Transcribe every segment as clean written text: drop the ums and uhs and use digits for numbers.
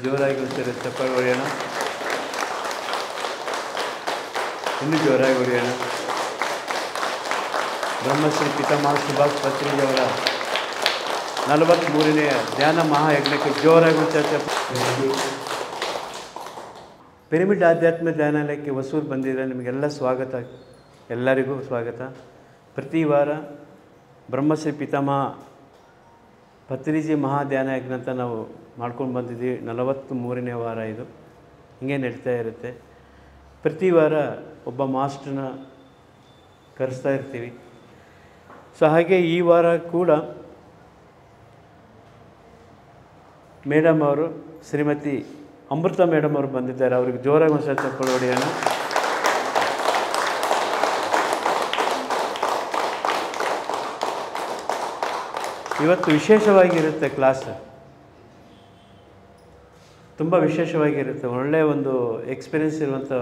ಜೋರಾಗಿ ಚಪ್ಪಾಳೆ ಹೊಡೆಯೋಣ. ಇನ್ನೂ ಜೋರಾಗಿ ಹೊಡೆಯೋಣ. ಬ್ರಹ್ಮಶ್ರೀ ಪಿತಾಮಹ ಸುಭಾಷ್ ಪತ್ರಿಜಿಯವರ 43ನೇ ಧ್ಯಾನ ಮಹಾಯಜ್ಞಕ್ಕೆ ಜೋರಾಗಿ ಪಿರಮಿಡ್ ಆಧ್ಯಾತ್ಮ ಧ್ಯಾನಾಲಯಕ್ಕೆ ಹೊಸೂರು ಬಂದಿದ್ದರೆ ನಿಮಗೆಲ್ಲ ಸ್ವಾಗತ. ಎಲ್ಲರಿಗೂ ಸ್ವಾಗತ. ಪ್ರತಿ ವಾರ ಬ್ರಹ್ಮಶ್ರೀ ಪಿತಾಮಹ ಪತ್ರಿಜಿ ಮಹಾಧ್ಯಾನ ಯಜ್ಞ ಅಂತ ನಾವು ಮಾಡ್ಕೊಂಡು ಬಂದಿದ್ದೀವಿ. 43ನೇ ವಾರ ಇದು. ಹಿಂಗೆ ನಡೀತಾ ಇರುತ್ತೆ. ಪ್ರತಿ ವಾರ ಒಬ್ಬ ಮಾಸ್ಟರ್ನ ಕರೆಸ್ತಾ ಇರ್ತೀವಿ. ಸೊ ಹಾಗೆ ಈ ವಾರ ಕೂಡ ಮೇಡಮ್ ಅವರು ಶ್ರೀಮತಿ ಅಮೃತ ಮೇಡಮ್ ಅವರು ಬಂದಿದ್ದಾರೆ. ಅವ್ರಿಗೆ ಜೋರಾಗಿ ಒಂದು ಸಲ ಚಪ್ಪಾಳೆ ಹೊಡೆಯೋಣ. ಇವತ್ತು ವಿಶೇಷವಾಗಿರುತ್ತೆ ಕ್ಲಾಸ್, ತುಂಬ ವಿಶೇಷವಾಗಿರುತ್ತೆ. ಒಳ್ಳೆಯ ಒಂದು ಎಕ್ಸ್ಪೀರಿಯೆನ್ಸ್ ಇರುವಂಥ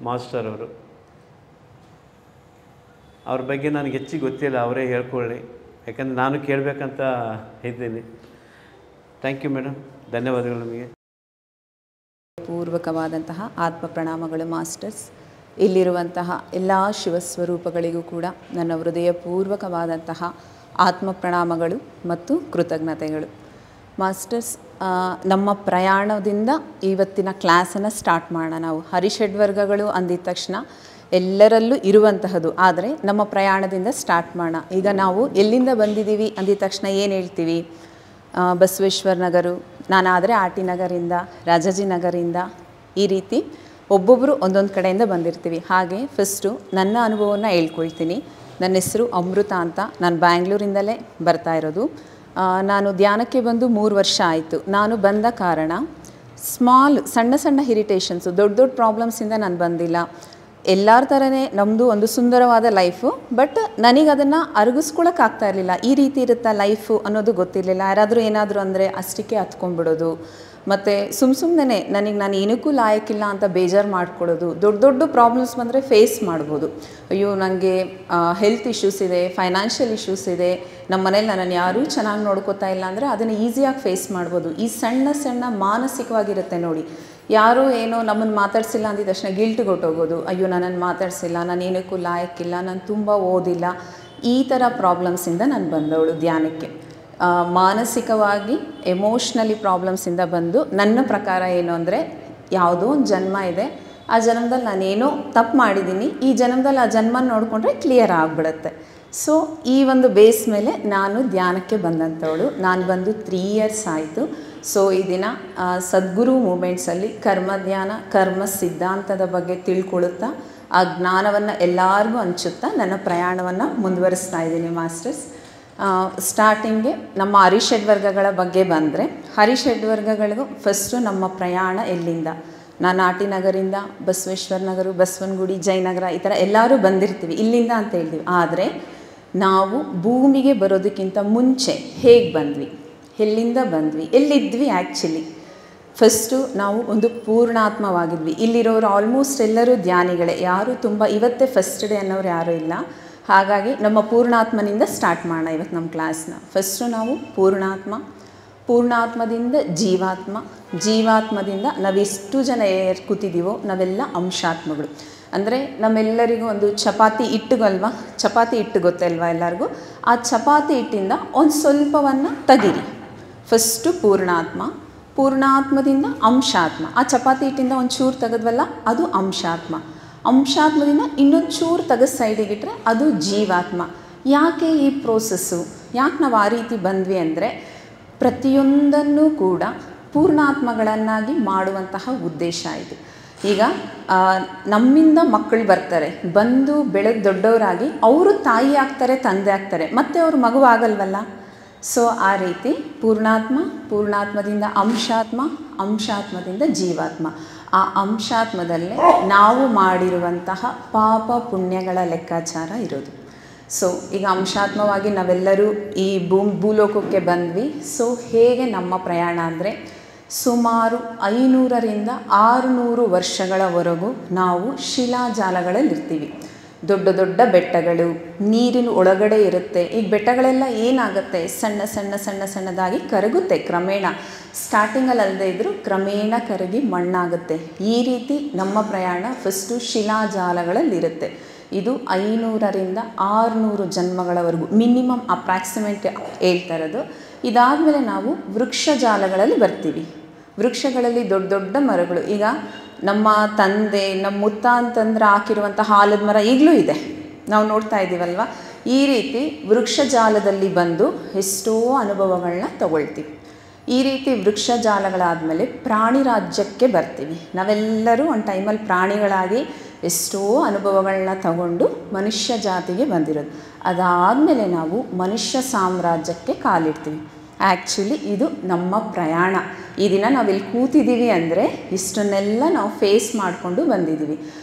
ಮಾಸ್ಟರ್ ಅವರು. ಅವ್ರ ಬಗ್ಗೆ ನನಗೆ ಹೆಚ್ಚಿಗೆ ಗೊತ್ತಿಲ್ಲ, ಅವರೇ ಹೇಳ್ಕೊಳ್ಳಿ. ಯಾಕಂದರೆ ನಾನು ಕೇಳಬೇಕಂತ ಇದ್ದೀನಿ. ಥ್ಯಾಂಕ್ ಯು ಮೇಡಮ್, ಧನ್ಯವಾದಗಳು ನಿಮಗೆ. ಪೂರ್ವಕವಾದಂತಹ ಆತ್ಮ ಪ್ರಣಾಮಗಳು ಮಾಸ್ಟರ್ಸ್. ಇಲ್ಲಿರುವಂತಹ ಎಲ್ಲ ಶಿವಸ್ವರೂಪಗಳಿಗೂ ಕೂಡ ನನ್ನ ಹೃದಯಪೂರ್ವಕವಾದಂತಹ ಆತ್ಮ ಪ್ರಣಾಮಗಳು ಮತ್ತು ಕೃತಜ್ಞತೆಗಳು. ಮಾಸ್ಟರ್ಸ್, ನಮ್ಮ ಪ್ರಯಾಣದಿಂದ ಇವತ್ತಿನ ಕ್ಲಾಸನ್ನು ಸ್ಟಾರ್ಟ್ ಮಾಡೋಣ. ನಾವು ಹರಿಷಡ್ವರ್ಗಗಳು ಅಂದಿದ ತಕ್ಷಣ ಎಲ್ಲರಲ್ಲೂ ಇರುವಂತಹದ್ದು, ಆದರೆ ನಮ್ಮ ಪ್ರಯಾಣದಿಂದ ಸ್ಟಾರ್ಟ್ ಮಾಡೋಣ. ಈಗ ನಾವು ಎಲ್ಲಿಂದ ಬಂದಿದ್ದೀವಿ ಅಂದಿದ ತಕ್ಷಣ ಏನು ಹೇಳ್ತೀವಿ? ಬಸವೇಶ್ವರ ನಗರು, ನಾನಾದರೆ ಆರ್ ಟಿ ನಗರಿಂದ, ರಾಜಾಜಿನಗರಿಂದ, ಈ ರೀತಿ ಒಬ್ಬೊಬ್ಬರು ಒಂದೊಂದು ಕಡೆಯಿಂದ ಬಂದಿರ್ತೀವಿ. ಹಾಗೆ ಫಸ್ಟು ನನ್ನ ಅನುಭವವನ್ನು ಹೇಳ್ಕೊಳ್ತೀನಿ. ನನ್ನ ಹೆಸರು ಅಮೃತ ಅಂತ. ನಾನು ಬ್ಯಾಂಗ್ಳೂರಿಂದಲೇ ಬರ್ತಾ ಇರೋದು. ನಾನು ಧ್ಯಾನಕ್ಕೆ ಬಂದು 3 ವರ್ಷ ಆಯಿತು. ನಾನು ಬಂದ ಕಾರಣ ಸಣ್ಣ ಸಣ್ಣ ಇರಿಟೇಷನ್ಸು, ದೊಡ್ಡ ದೊಡ್ಡ ಪ್ರಾಬ್ಲಮ್ಸಿಂದ ನಾನು ಬಂದಿಲ್ಲ. ಎಲ್ಲರ ಥರನೇ ನಮ್ಮದು ಒಂದು ಸುಂದರವಾದ ಲೈಫು. ಬಟ್ ನನಗೆ ಅದನ್ನು ಅರಗಿಸ್ಕೊಳಕ್ಕಾಗ್ತಾ ಇರಲಿಲ್ಲ. ಈ ರೀತಿ ಇರುತ್ತಾ ಲೈಫು ಅನ್ನೋದು ಗೊತ್ತಿರಲಿಲ್ಲ. ಯಾರಾದರೂ ಏನಾದರೂ ಅಂದರೆ ಅಷ್ಟಕ್ಕೆ ಹತ್ಕೊಂಡ್ಬಿಡೋದು, ಮತ್ತು ಸುಮ್ಮನೆ ನಾನು ಏನಕ್ಕೂ ಲಾಯಕ್ಕಿಲ್ಲ ಅಂತ ಬೇಜಾರು ಮಾಡ್ಕೊಳ್ಳೋದು. ದೊಡ್ಡ ದೊಡ್ಡ ಪ್ರಾಬ್ಲಮ್ಸ್ ಬಂದರೆ ಫೇಸ್ ಮಾಡ್ಬೋದು. ಅಯ್ಯೋ ನನಗೆ ಹೆಲ್ತ್ ಇಶ್ಯೂಸ್ ಇದೆ, ಫೈನಾನ್ಷಿಯಲ್ ಇಶ್ಯೂಸ್ ಇದೆ, ನಮ್ಮ ಮನೇಲಿ ನನ್ನನ್ನು ಯಾರೂ ಚೆನ್ನಾಗಿ ನೋಡ್ಕೋತಾ ಇಲ್ಲ ಅಂದರೆ ಅದನ್ನು ಈಸಿಯಾಗಿ ಫೇಸ್ ಮಾಡ್ಬೋದು. ಈ ಸಣ್ಣ ಸಣ್ಣ ಮಾನಸಿಕವಾಗಿರುತ್ತೆ ನೋಡಿ. ಯಾರೂ ಏನೋ ನಮ್ಮನ್ನು ಮಾತಾಡ್ಸಿಲ್ಲ ಅಂದಿದ ತಕ್ಷಣ ಗಿಲ್ಟ್ಗೆ ಹೊಟ್ಟೋಗೋದು. ಅಯ್ಯೋ ನನ್ನನ್ನು ಮಾತಾಡ್ಸಿಲ್ಲ, ನಾನು ಏನಕ್ಕೂ ಲಾಯಕ್ಕಿಲ್ಲ, ನಾನು ತುಂಬ ಓದಿಲ್ಲ. ಈ ಥರ ಪ್ರಾಬ್ಲಮ್ಸಿಂದ ನಾನು ಬಂದವಳು ಧ್ಯಾನಕ್ಕೆ. ಮಾನಸಿಕವಾಗಿ ಎಮೋಷ್ನಲಿ ಪ್ರಾಬ್ಲಮ್ಸಿಂದ ಬಂದು, ನನ್ನ ಪ್ರಕಾರ ಏನು ಅಂದರೆ ಯಾವುದೋ ಒಂದು ಜನ್ಮ ಇದೆ, ಆ ಜನ್ಮದಲ್ಲಿ ನಾನೇನೋ ತಪ್ಪು ಮಾಡಿದ್ದೀನಿ, ಈ ಜನ್ಮದಲ್ಲಿ ಆ ಜನ್ಮ ನೋಡಿಕೊಂಡ್ರೆ ಕ್ಲಿಯರ್ ಆಗಿಬಿಡುತ್ತೆ. ಸೊ ಈ ಒಂದು ಬೇಸ್ ಮೇಲೆ ನಾನು ಧ್ಯಾನಕ್ಕೆ ಬಂದಂಥವಳು. ನಾನು ಬಂದು 3 ಇಯರ್ಸ್ ಆಯಿತು. ಸೊ ಈ ದಿನ ಸದ್ಗುರು ಮೂಮೆಂಟ್ಸಲ್ಲಿ ಕರ್ಮ ಧ್ಯಾನ, ಕರ್ಮ ಸಿದ್ಧಾಂತದ ಬಗ್ಗೆ ತಿಳ್ಕೊಳ್ಳುತ್ತಾ, ಆ ಜ್ಞಾನವನ್ನು ಎಲ್ಲರಿಗೂ ಹಂಚುತ್ತಾ ನನ್ನ ಪ್ರಯಾಣವನ್ನು ಮುಂದುವರಿಸ್ತಾ ಇದ್ದೀನಿ ಮಾಸ್ಟರ್ಸ್. ಸ್ಟಾರ್ಟಿಂಗ್ಗೆ ನಮ್ಮ ಹರಿಷಡ್ವರ್ಗಗಳ ಬಗ್ಗೆ ಬಂದರೆ, ಹರಿಷಡ್ವರ್ಗಗಳಿಗೂ ಫಸ್ಟು ನಮ್ಮ ಪ್ರಯಾಣ ಎಲ್ಲಿಂದ? ನಾನು ಆರ್ ಟಿ ನಗರಿಂದ, ಬಸವೇಶ್ವರ ನಗರ, ಬಸವನಗುಡಿ, ಜಯನಗರ, ಈ ಥರ ಎಲ್ಲರೂ ಬಂದಿರ್ತೀವಿ ಇಲ್ಲಿಂದ ಅಂತ ಹೇಳ್ತೀವಿ. ಆದರೆ ನಾವು ಭೂಮಿಗೆ ಬರೋದಕ್ಕಿಂತ ಮುಂಚೆ ಹೇಗೆ ಬಂದ್ವಿ, ಎಲ್ಲಿಂದ ಬಂದ್ವಿ, ಎಲ್ಲಿದ್ವಿ ಆ್ಯಕ್ಚುಲಿ? ಫಸ್ಟು ನಾವು ಒಂದು ಪೂರ್ಣಾತ್ಮವಾಗಿದ್ವಿ. ಇಲ್ಲಿರೋರು ಆಲ್ಮೋಸ್ಟ್ ಎಲ್ಲರೂ ಧ್ಯಾನಿಗಳೇ, ಯಾರೂ ತುಂಬ ಇವತ್ತೇ ಫಸ್ಟ್ ಡೇ ಅನ್ನೋರು ಯಾರೂ ಇಲ್ಲ. ಹಾಗಾಗಿ ನಮ್ಮ ಪೂರ್ಣಾತ್ಮನಿಂದ ಸ್ಟಾರ್ಟ್ ಮಾಡೋಣ ಇವತ್ತು ನಮ್ಮ ಕ್ಲಾಸ್ನ. ಫಸ್ಟು ನಾವು ಪೂರ್ಣಾತ್ಮದಿಂದ ಜೀವಾತ್ಮ, ಜೀವಾತ್ಮದಿಂದ ನಾವೆಷ್ಟು ಜನ ಕೂತಿದ್ದೀವೋ ನಾವೆಲ್ಲ ಅಂಶಾತ್ಮಗಳು. ಅಂದರೆ ನಮ್ಮೆಲ್ಲರಿಗೂ ಒಂದು ಚಪಾತಿ ಹಿಟ್ಟುಗಲ್ವಾ, ಚಪಾತಿ ಹಿಟ್ಟು ಗೊತ್ತಲ್ವ ಎಲ್ಲರಿಗೂ? ಆ ಚಪಾತಿ ಹಿಟ್ಟಿಂದ ಒಂದು ಸ್ವಲ್ಪವನ್ನು ತೆಗೀರಿ. ಫಸ್ಟು ಪೂರ್ಣಾತ್ಮದಿಂದ ಅಂಶಾತ್ಮ. ಆ ಚಪಾತಿ ಹಿಟ್ಟಿಂದ ಒಂದು ಚೂರು ತೆಗೆದ್ವಲ್ಲ, ಅದು ಅಂಶಾತ್ಮ. ಅಂಶಾತ್ಮದಿಂದ ಇನ್ನೊಂದು ಚೂರು ತೆಗೆದು ಸೈಡಿಗಿಟ್ರೆ ಅದು ಜೀವಾತ್ಮ. ಯಾಕೆ ಈ ಪ್ರೋಸೆಸ್ಸು, ಯಾಕೆ ನಾವು ಆ ರೀತಿ ಬಂದ್ವಿ ಅಂದರೆ, ಪ್ರತಿಯೊಂದನ್ನು ಕೂಡ ಪೂರ್ಣಾತ್ಮಗಳನ್ನಾಗಿ ಮಾಡುವಂತಹ ಉದ್ದೇಶ ಇದು. ಈಗ ನಮ್ಮಿಂದ ಮಕ್ಕಳು ಬರ್ತಾರೆ, ಬಂದು ಬೆಳೆದು ದೊಡ್ಡವರಾಗಿ ಅವರು ತಾಯಿ ಆಗ್ತಾರೆ, ತಂದೆ ಆಗ್ತಾರೆ, ಮತ್ತೆ ಅವರು ಮಗು ಆಗಲ್ವಲ್ಲ. ಸೊ ಆ ರೀತಿ ಪೂರ್ಣಾತ್ಮದಿಂದ ಅಂಶಾತ್ಮ, ಅಂಶಾತ್ಮದಿಂದ ಜೀವಾತ್ಮ. ಆ ಅಂಶಾತ್ಮದಲ್ಲೇ ನಾವು ಮಾಡಿರುವಂತಹ ಪಾಪ ಪುಣ್ಯಗಳ ಲೆಕ್ಕಾಚಾರ ಇರೋದು. ಸೊ ಈಗ ಅಂಶಾತ್ಮವಾಗಿ ನಾವೆಲ್ಲರೂ ಈ ಭೂಲೋಕಕ್ಕೆ ಬಂದ್ವಿ. ಸೊ ಹೇಗೆ ನಮ್ಮ ಪ್ರಯಾಣ ಅಂದರೆ, ಸುಮಾರು 500ರಿಂದ 600 ವರ್ಷಗಳವರೆಗೂ ನಾವು ಶಿಲಾಜಾಲಗಳಲ್ಲಿರ್ತೀವಿ. ದೊಡ್ಡ ದೊಡ್ಡ ಬೆಟ್ಟಗಳು ನೀರಿನ ಒಳಗಡೆ ಇರುತ್ತೆ. ಈಗ ಬೆಟ್ಟಗಳೆಲ್ಲ ಏನಾಗುತ್ತೆ, ಸಣ್ಣದಾಗಿ ಕರಗುತ್ತೆ ಕ್ರಮೇಣ. ಸ್ಟಾರ್ಟಿಂಗಲ್ಲಿ ಅಲ್ಲದೆ ಇದ್ದರೂ ಕ್ರಮೇಣ ಕರಗಿ ಮಣ್ಣಾಗುತ್ತೆ. ಈ ರೀತಿ ನಮ್ಮ ಪ್ರಯಾಣ ಫಸ್ಟು ಶಿಲಾಜಾಲಗಳಲ್ಲಿರುತ್ತೆ. ಇದು 500ರಿಂದ 600 ಜನ್ಮಗಳವರೆಗೂ ಮಿನಿಮಮ್ ಅಪ್ರಾಕ್ಸಿಮೇಟ್ ಹೇಳ್ತಾ ಇರೋದು. ಇದಾದಮೇಲೆ ನಾವು ವೃಕ್ಷಜಾಲಗಳಲ್ಲಿ ಬರ್ತೀವಿ. ವೃಕ್ಷಗಳಲ್ಲಿ ದೊಡ್ಡ ದೊಡ್ಡ ಮರಗಳು, ಈಗ ನಮ್ಮ ತಂದೆ ನಮ್ಮ ಮುತ್ತ ಅಂತಂದ್ರೆ ಹಾಕಿರುವಂಥ ಆಲದ ಮರ ಈಗಲೂ ಇದೆ, ನಾವು ನೋಡ್ತಾ ಇದ್ದೀವಲ್ವ. ಈ ರೀತಿ ವೃಕ್ಷಜಾಲದಲ್ಲಿ ಬಂದು ಎಷ್ಟೋ ಅನುಭವಗಳನ್ನ ತಗೊಳ್ತೀವಿ. ಈ ರೀತಿ ವೃಕ್ಷಜಾಲಗಳಾದಮೇಲೆ ಪ್ರಾಣಿ ರಾಜ್ಯಕ್ಕೆ ಬರ್ತೀವಿ. ನಾವೆಲ್ಲರೂ ಒಂದು ಟೈಮಲ್ಲಿ ಪ್ರಾಣಿಗಳಾಗಿ ಎಷ್ಟೋ ಅನುಭವಗಳನ್ನ ತಗೊಂಡು ಮನುಷ್ಯ ಜಾತಿಗೆ ಬಂದಿರೋದು. ಅದಾದಮೇಲೆ ನಾವು ಮನುಷ್ಯ ಸಾಮ್ರಾಜ್ಯಕ್ಕೆ ಕಾಲಿಡ್ತೀವಿ. ಆ್ಯಕ್ಚುಲಿ ಇದು ನಮ್ಮ ಪ್ರಯಾಣ. ಈ ದಿನ ನಾವಿಲ್ಲಿ ಕೂತಿದ್ದೀವಿ ಅಂದರೆ ಇಷ್ಟನ್ನೆಲ್ಲ ನಾವು ಫೇಸ್ ಮಾಡಿಕೊಂಡು ಬಂದಿದ್ದೀವಿ.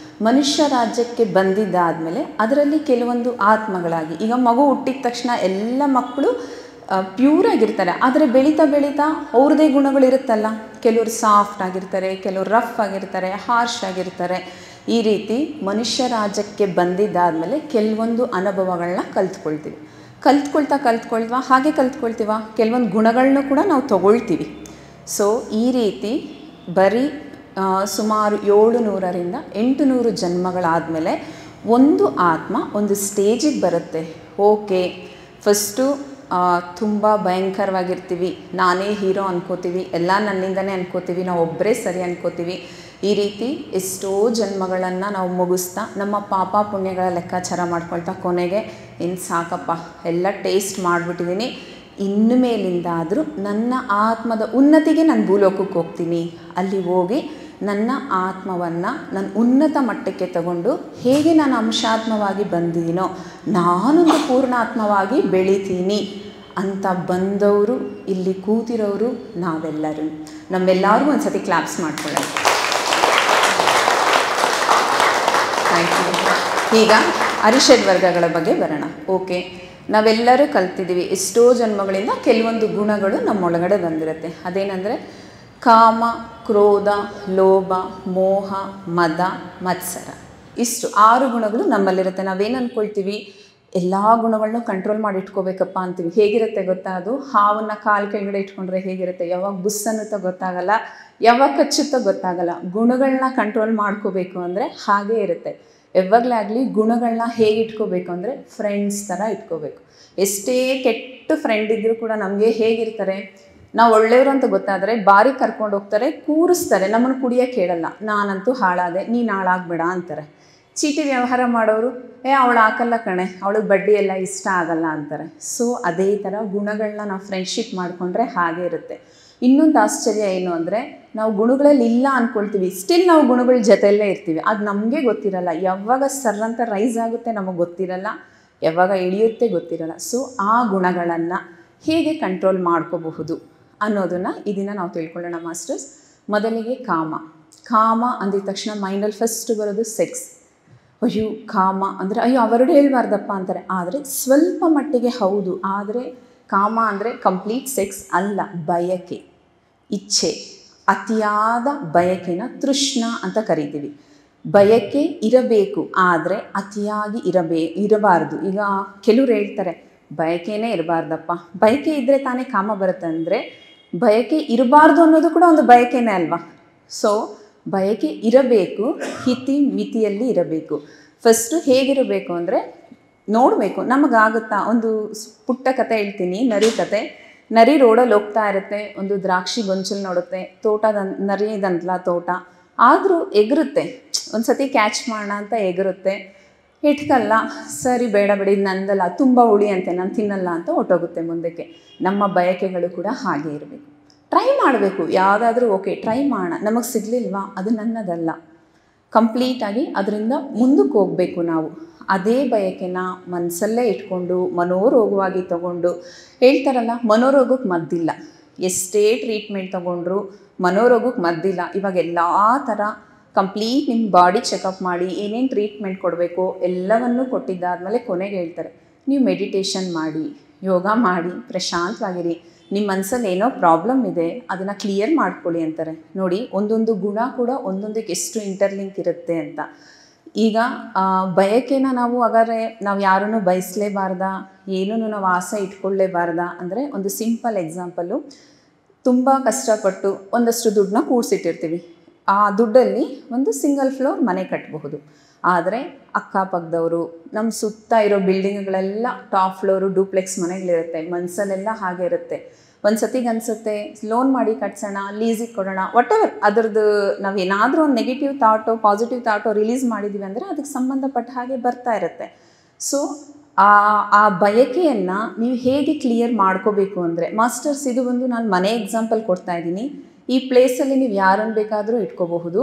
ಮನುಷ್ಯ ರಾಜ್ಯಕ್ಕೆ ಬಂದಿದ್ದಾದಮೇಲೆ ಅದರಲ್ಲಿ ಕೆಲವೊಂದು ಆತ್ಮಗಳಾಗಿ, ಈಗ ಮಗು ಹುಟ್ಟಿದ ತಕ್ಷಣ ಎಲ್ಲ ಮಕ್ಕಳು ಪ್ಯೂರಾಗಿರ್ತಾರೆ, ಆದರೆ ಬೆಳೀತಾ ಅವ್ರದ್ದೇ ಗುಣಗಳಿರುತ್ತಲ್ಲ. ಕೆಲವರು ಸಾಫ್ಟ್ ಆಗಿರ್ತಾರೆ, ಕೆಲವರು ರಫ್ ಆಗಿರ್ತಾರೆ, ಹಾರ್ಶ್ ಆಗಿರ್ತಾರೆ. ಈ ರೀತಿ ಮನುಷ್ಯ ರಾಜ್ಯಕ್ಕೆ ಬಂದಿದ್ದಾದಮೇಲೆ ಕೆಲವೊಂದು ಅನುಭವಗಳನ್ನ ಕಲ್ತ್ಕೊಳ್ತಾ ಹಾಗೆ ಕಲ್ತ್ಕೊಳ್ತೀವ. ಕೆಲವೊಂದು ಗುಣಗಳನ್ನೂ ಕೂಡ ನಾವು ತಗೊಳ್ತೀವಿ. ಸೊ ಈ ರೀತಿ ಬರೀ ಸುಮಾರು 700ರಿಂದ 800 ಜನ್ಮಗಳಾದಮೇಲೆ ಒಂದು ಆತ್ಮ ಒಂದು ಸ್ಟೇಜಿಗೆ ಬರುತ್ತೆ. ಓಕೆ, ಫಸ್ಟು ತುಂಬ ಭಯಂಕರವಾಗಿರ್ತೀವಿ, ನಾನೇ ಹೀರೋ ಅನ್ಕೋತೀವಿ, ಎಲ್ಲ ನನ್ನಿಂದನೇ ಅನ್ಕೋತೀವಿ, ನಾವು ಒಬ್ಬರೇ ಸರಿ ಅನ್ಕೋತೀವಿ. ಈ ರೀತಿ ಎಷ್ಟೋ ಜನ್ಮಗಳನ್ನು ನಾವು ಮುಗಿಸ್ತಾ ನಮ್ಮ ಪಾಪ ಪುಣ್ಯಗಳ ಲೆಕ್ಕಾಚಾರ ಮಾಡ್ಕೊಳ್ತಾ ಕೊನೆಗೆ ಇನ್ನು ಸಾಕಪ್ಪ, ಎಲ್ಲ ಟೇಸ್ಟ್ ಮಾಡಿಬಿಟ್ಟಿದ್ದೀನಿ, ಇನ್ನು ಮೇಲಿಂದಾದರೂ ನನ್ನ ಆತ್ಮದ ಉನ್ನತಿಗೆ ನಾನು ಭೂಲೋಕಕ್ಕೆ ಹೋಗ್ತೀನಿ. ಅಲ್ಲಿ ಹೋಗಿ ನನ್ನ ಆತ್ಮವನ್ನು ನಾನು ಉನ್ನತ ಮಟ್ಟಕ್ಕೆ ತಗೊಂಡು ಹೇಗೆ ನಾನು ಅಂಶಾತ್ಮವಾಗಿ ಬಂದಿದ್ದೀನೋ ನಾನೊಂದು ಪೂರ್ಣಾತ್ಮವಾಗಿ ಬೆಳಿತೀನಿ ಅಂತ ಬಂದವರು ಇಲ್ಲಿ ಕೂತಿರೋರು ನಾವೆಲ್ಲರೂ. ನಮ್ಮೆಲ್ಲರಿಗೂ ಒಂದು ಸತಿ ಕ್ಲಾಪ್ಸ್ ಮಾಡ್ಕೊಳ್ಳೋಣ. Thank you. ಈಗ ಅರಿಷಡ್ ವರ್ಗಗಳ ಬಗ್ಗೆ ಬರೋಣ. ಓಕೆ, ನಾವೆಲ್ಲರೂ ಕಲ್ತಿದ್ದೀವಿ ಎಷ್ಟೋ ಜನ್ಮಗಳಿಂದ ಕೆಲವೊಂದು ಗುಣಗಳು ನಮ್ಮೊಳಗಡೆ ಬಂದಿರುತ್ತೆ. ಅದೇನೆಂದರೆ ಕಾಮ, ಕ್ರೋಧ, ಲೋಭ, ಮೋಹ, ಮದ, ಮತ್ಸರ. ಇಷ್ಟು 6 ಗುಣಗಳು ನಮ್ಮಲ್ಲಿರುತ್ತೆ. ನಾವೇನು ಅಂದ್ಕೊಳ್ತೀವಿ, ಎಲ್ಲ ಗುಣಗಳನ್ನೂ ಕಂಟ್ರೋಲ್ ಮಾಡಿ ಇಟ್ಕೋಬೇಕಪ್ಪ ಅಂತೀವಿ. ಹೇಗಿರುತ್ತೆ ಗೊತ್ತಾ, ಅದು ಹಾವನ್ನ ಕಾಲು ಕೆಳಗಡೆ ಇಟ್ಕೊಂಡ್ರೆ ಹೇಗಿರುತ್ತೆ, ಯಾವಾಗ ಬುಸ್ ಅನ್ನುತ್ತೋ ಗೊತ್ತಾಗಲ್ಲ, ಯಾವಾಗ ಕಚ್ಚುತ್ತೋ ಗೊತ್ತಾಗಲ್ಲ. ಗುಣಗಳನ್ನ ಕಂಟ್ರೋಲ್ ಮಾಡ್ಕೋಬೇಕು ಅಂದರೆ ಹಾಗೇ ಇರುತ್ತೆ. ಯಾವಾಗಲೇ ಆಗಲಿ ಗುಣಗಳನ್ನ ಹೇಗೆ ಇಟ್ಕೋಬೇಕು ಅಂದರೆ ಫ್ರೆಂಡ್ಸ್ ಥರ ಇಟ್ಕೋಬೇಕು. ಎಷ್ಟೇ ಕೆಟ್ಟ ಫ್ರೆಂಡ್ ಇದ್ದರೂ ಕೂಡ ನಮಗೆ ಹೇಗಿರ್ತಾರೆ, ನಾವು ಒಳ್ಳೆಯವರು ಅಂತ ಗೊತ್ತಾದರೆ ಬಾರಿ ಕರ್ಕೊಂಡು ಹೋಗ್ತಾರೆ, ಕೂರಿಸ್ತಾರೆ, ನಮ್ಮನ್ನು ಕುಡಿಯೋಕ್ಕೆ ಹೇಳಲ್ಲ. ನಾನಂತೂ ಹಾಳಾದೆ, ನೀನು ಹಾಳಾಗಬೇಡ ಅಂತಾರೆ. ಚೀಟಿ ವ್ಯವಹಾರ ಮಾಡೋರು, ಅವಳು ಹಾಕಲ್ಲ ಕಣೆ, ಅವಳಿಗೆ ಬಡ್ಡಿ ಎಲ್ಲ ಇಷ್ಟ ಆಗಲ್ಲ ಅಂತಾರೆ. ಸೊ ಅದೇ ಥರ ಗುಣಗಳನ್ನ ನಾವು ಫ್ರೆಂಡ್ಶಿಪ್ ಮಾಡಿಕೊಂಡ್ರೆ ಹಾಗೆ ಇರುತ್ತೆ. ಇನ್ನೊಂದು ಆಶ್ಚರ್ಯ ಏನು ಅಂದರೆ, ನಾವು ಗುಣಗಳಲ್ಲಿ ಇಲ್ಲ ಅಂದ್ಕೊಳ್ತೀವಿ, ಸ್ಟಿಲ್ ನಾವು ಗುಣಗಳ ಜೊತೆಯಲ್ಲೇ ಇರ್ತೀವಿ. ಅದು ನಮಗೆ ಗೊತ್ತಿರಲ್ಲ. ಯಾವಾಗ ಸರ್ರಂತ ರೈಸ್ ಆಗುತ್ತೆ ನಮಗೆ ಗೊತ್ತಿರಲ್ಲ, ಯಾವಾಗ ಇಳಿಯುತ್ತೆ ಗೊತ್ತಿರಲ್ಲ. ಸೊ ಆ ಗುಣಗಳನ್ನು ಹೇಗೆ ಕಂಟ್ರೋಲ್ ಮಾಡ್ಕೋಬಹುದು ಅನ್ನೋದನ್ನು ಈ ದಿನ ನಾವು ತಿಳ್ಕೊಳ್ಳೋಣ ಮಾಸ್ಟರ್ಸ್. ಮೊದಲಿಗೆ ಕಾಮ ಅಂದಿದ ತಕ್ಷಣ ಮೈಂಡಲ್ಲಿ ಫಸ್ಟ್ ಬರೋದು ಸೆಕ್ಸ್. ಅಯ್ಯೋ ಕಾಮ ಅಂದರೆ ಅಯ್ಯೋ ಅವರಡು ಹೇಳ್ಬಾರ್ದಪ್ಪ ಅಂತಾರೆ. ಆದರೆ ಸ್ವಲ್ಪ ಮಟ್ಟಿಗೆ ಹೌದು, ಆದರೆ ಕಾಮ ಅಂದರೆ ಕಂಪ್ಲೀಟ್ ಸೆಕ್ಸ್ ಅಲ್ಲ, ಬಯಕೆ, ಇಚ್ಛೆ, ಅತಿಯಾದ ಬಯಕೆನ ತೃಷ್ಣ ಅಂತ ಕರಿತೀವಿ. ಬಯಕೆ ಇರಬೇಕು, ಆದರೆ ಅತಿಯಾಗಿ ಇರಬಾರ್ದು. ಈಗ ಕೆಲವ್ರು ಹೇಳ್ತಾರೆ ಬಯಕೆನೇ ಇರಬಾರ್ದಪ್ಪ, ಬಯಕೆ ಇದ್ದರೆ ತಾನೇ ಕಾಮ ಬರುತ್ತೆ. ಅಂದರೆ ಬಯಕೆ ಇರಬಾರ್ದು ಅನ್ನೋದು ಕೂಡ ಒಂದು ಬಯಕೆನೇ ಅಲ್ವಾ. ಸೊ ಬಯಕೆ ಇರಬೇಕು, ಮಿತಿಯಲ್ಲಿ ಇರಬೇಕು. ಫಸ್ಟು ಹೇಗಿರಬೇಕು ಅಂದರೆ ನೋಡಬೇಕು ನಮಗಾಗುತ್ತಾ. ಒಂದು ಪುಟ್ಟ ಕತೆ ಹೇಳ್ತೀನಿ, ನರಿ ಕತೆ. ನರಿ ರೋಡಲ್ಲಿ ಹೋಗ್ತಾ ಇರುತ್ತೆ, ಒಂದು ದ್ರಾಕ್ಷಿ ಗೊಂಚಲು ನೋಡುತ್ತೆ, ನರಿದಂತಲ ತೋಟ, ಆದರೂ ಎಗರುತ್ತೆ. ಒಂದು ಸತಿ ಕ್ಯಾಚ್ ಮಾಡೋಣ ಅಂತ ಎಗರುತ್ತೆ, ಇಟ್ಕಲ್ಲ, ಸರಿ ಬೇಡ ಬಿಡಿ ನಂದಲ್ಲ, ತುಂಬ ಹುಳಿ ಅಂತೆ, ನಾನು ತಿನ್ನಲ್ಲ ಅಂತ ಹೊಟ್ಟೋಗುತ್ತೆ ಮುಂದಕ್ಕೆ. ನಮ್ಮ ಬಯಕೆಗಳು ಕೂಡ ಹಾಗೆ ಇರಬೇಕು. ಟ್ರೈ ಮಾಡಬೇಕು, ಯಾವುದಾದ್ರೂ ಓಕೆ ಟ್ರೈ ಮಾಡೋಣ, ನಮಗೆ ಸಿಗಲಿಲ್ವಾ ಅದು ನನ್ನದಲ್ಲ, ಕಂಪ್ಲೀಟಾಗಿ ಅದರಿಂದ ಮುಂದಕ್ಕೆ ಹೋಗಬೇಕು ನಾವು. ಅದೇ ಬಯಕೆನ ಮನಸ್ಸಲ್ಲೇ ಇಟ್ಕೊಂಡು ಮನೋರೋಗವಾಗಿ ತಗೊಂಡು, ಹೇಳ್ತಾರಲ್ಲ ಮನೋರೋಗಕ್ಕೆ ಮದ್ದಿಲ್ಲ, ಎಷ್ಟೇ ಟ್ರೀಟ್ಮೆಂಟ್ ತೊಗೊಂಡ್ರು ಮನೋರೋಗಕ್ಕೆ ಮದ್ದಿಲ್ಲ. ಇವಾಗ ಎಲ್ಲ ಥರ ಕಂಪ್ಲೀಟ್ ನಿಮ್ಮ ಬಾಡಿ ಚೆಕಪ್ ಮಾಡಿ ಏನೇನು ಟ್ರೀಟ್ಮೆಂಟ್ ಕೊಡಬೇಕು ಎಲ್ಲವನ್ನೂ ಕೊಟ್ಟಿದ್ದಾದಮೇಲೆ ಕೊನೆಗೆ ಹೇಳ್ತಾರೆ ನೀವು ಮೆಡಿಟೇಷನ್ ಮಾಡಿ, ಯೋಗ ಮಾಡಿ, ಪ್ರಶಾಂತವಾಗಿರಿ, ನಿಮ್ಮ ಮನಸ್ಸಲ್ಲಿ ಏನೋ ಪ್ರಾಬ್ಲಮ್ ಇದೆ ಅದನ್ನು ಕ್ಲಿಯರ್ ಮಾಡ್ಕೊಳ್ಳಿ ಅಂತಾರೆ. ನೋಡಿ, ಒಂದೊಂದು ಗುಣ ಕೂಡ ಒಂದೊಂದಕ್ಕೆ ಎಷ್ಟು ಇಂಟರ್ಲಿಂಕ್ ಇರುತ್ತೆ ಅಂತ. ಈಗ ಬಯಕೆನ ನಾವು ಹಾಗಾದ್ರೆ ನಾವು ಯಾರನ್ನು ಬಯಸಲೇಬಾರ್ದ, ಏನೂ ನಾವು ಆಸೆ ಇಟ್ಕೊಳ್ಳೇಬಾರ್ದ ಅಂದರೆ, ಒಂದು ಸಿಂಪಲ್ ಎಕ್ಸಾಂಪಲ್ಲು, ತುಂಬ ಕಷ್ಟಪಟ್ಟು ಒಂದಷ್ಟು ದುಡ್ಡನ್ನ ಕೂಡಿಸಿಟ್ಟಿರ್ತೀವಿ, ಆ ದುಡ್ಡಲ್ಲಿ ಒಂದು ಸಿಂಗಲ್ ಫ್ಲೋರ್ ಮನೆ ಕಟ್ಟಬಹುದು. ಆದರೆ ಅಕ್ಕಪಕ್ಕದವರು ನಮ್ಮ ಸುತ್ತ ಇರೋ ಬಿಲ್ಡಿಂಗ್ಗಳೆಲ್ಲ ಟಾಪ್ ಫ್ಲೋರು ಡೂಪ್ಲೆಕ್ಸ್ ಮನೆಗಳಿರುತ್ತೆ, ಮನಸ್ಸಲ್ಲೆಲ್ಲ ಹಾಗೆ ಇರುತ್ತೆ. ಒಂದು ಸತಿಗೆ ಅನಿಸುತ್ತೆ ಲೋನ್ ಮಾಡಿ ಕಟ್ಸೋಣ, ಲೀಸಿಗೆ ಕೊಡೋಣ, ವಾಟೆವರ್ ಅದರದ್ದು ನಾವು ಏನಾದರೂ ಒಂದು ನೆಗೆಟಿವ್ ಥಾಟೋ ಪಾಸಿಟಿವ್ ಥಾಟೋ ರಿಲೀಸ್ ಮಾಡಿದ್ದೀವಿ ಅಂದರೆ ಅದಕ್ಕೆ ಸಂಬಂಧಪಟ್ಟ ಹಾಗೆ ಬರ್ತಾ ಇರುತ್ತೆ. ಸೊ ಆ ಬಯಕೆಯನ್ನು ನೀವು ಹೇಗೆ ಕ್ಲಿಯರ್ ಮಾಡ್ಕೋಬೇಕು ಅಂದರೆ, ಮಾಸ್ಟರ್ಸ್ ಇದು ಒಂದು ನಾನು ಮನೆ ಎಕ್ಸಾಂಪಲ್ ಕೊಡ್ತಾ ಇದ್ದೀನಿ, ಈ ಪ್ಲೇಸಲ್ಲಿ ನೀವು ಯಾರನ್ನು ಬೇಕಾದರೂ ಇಟ್ಕೋಬಹುದು.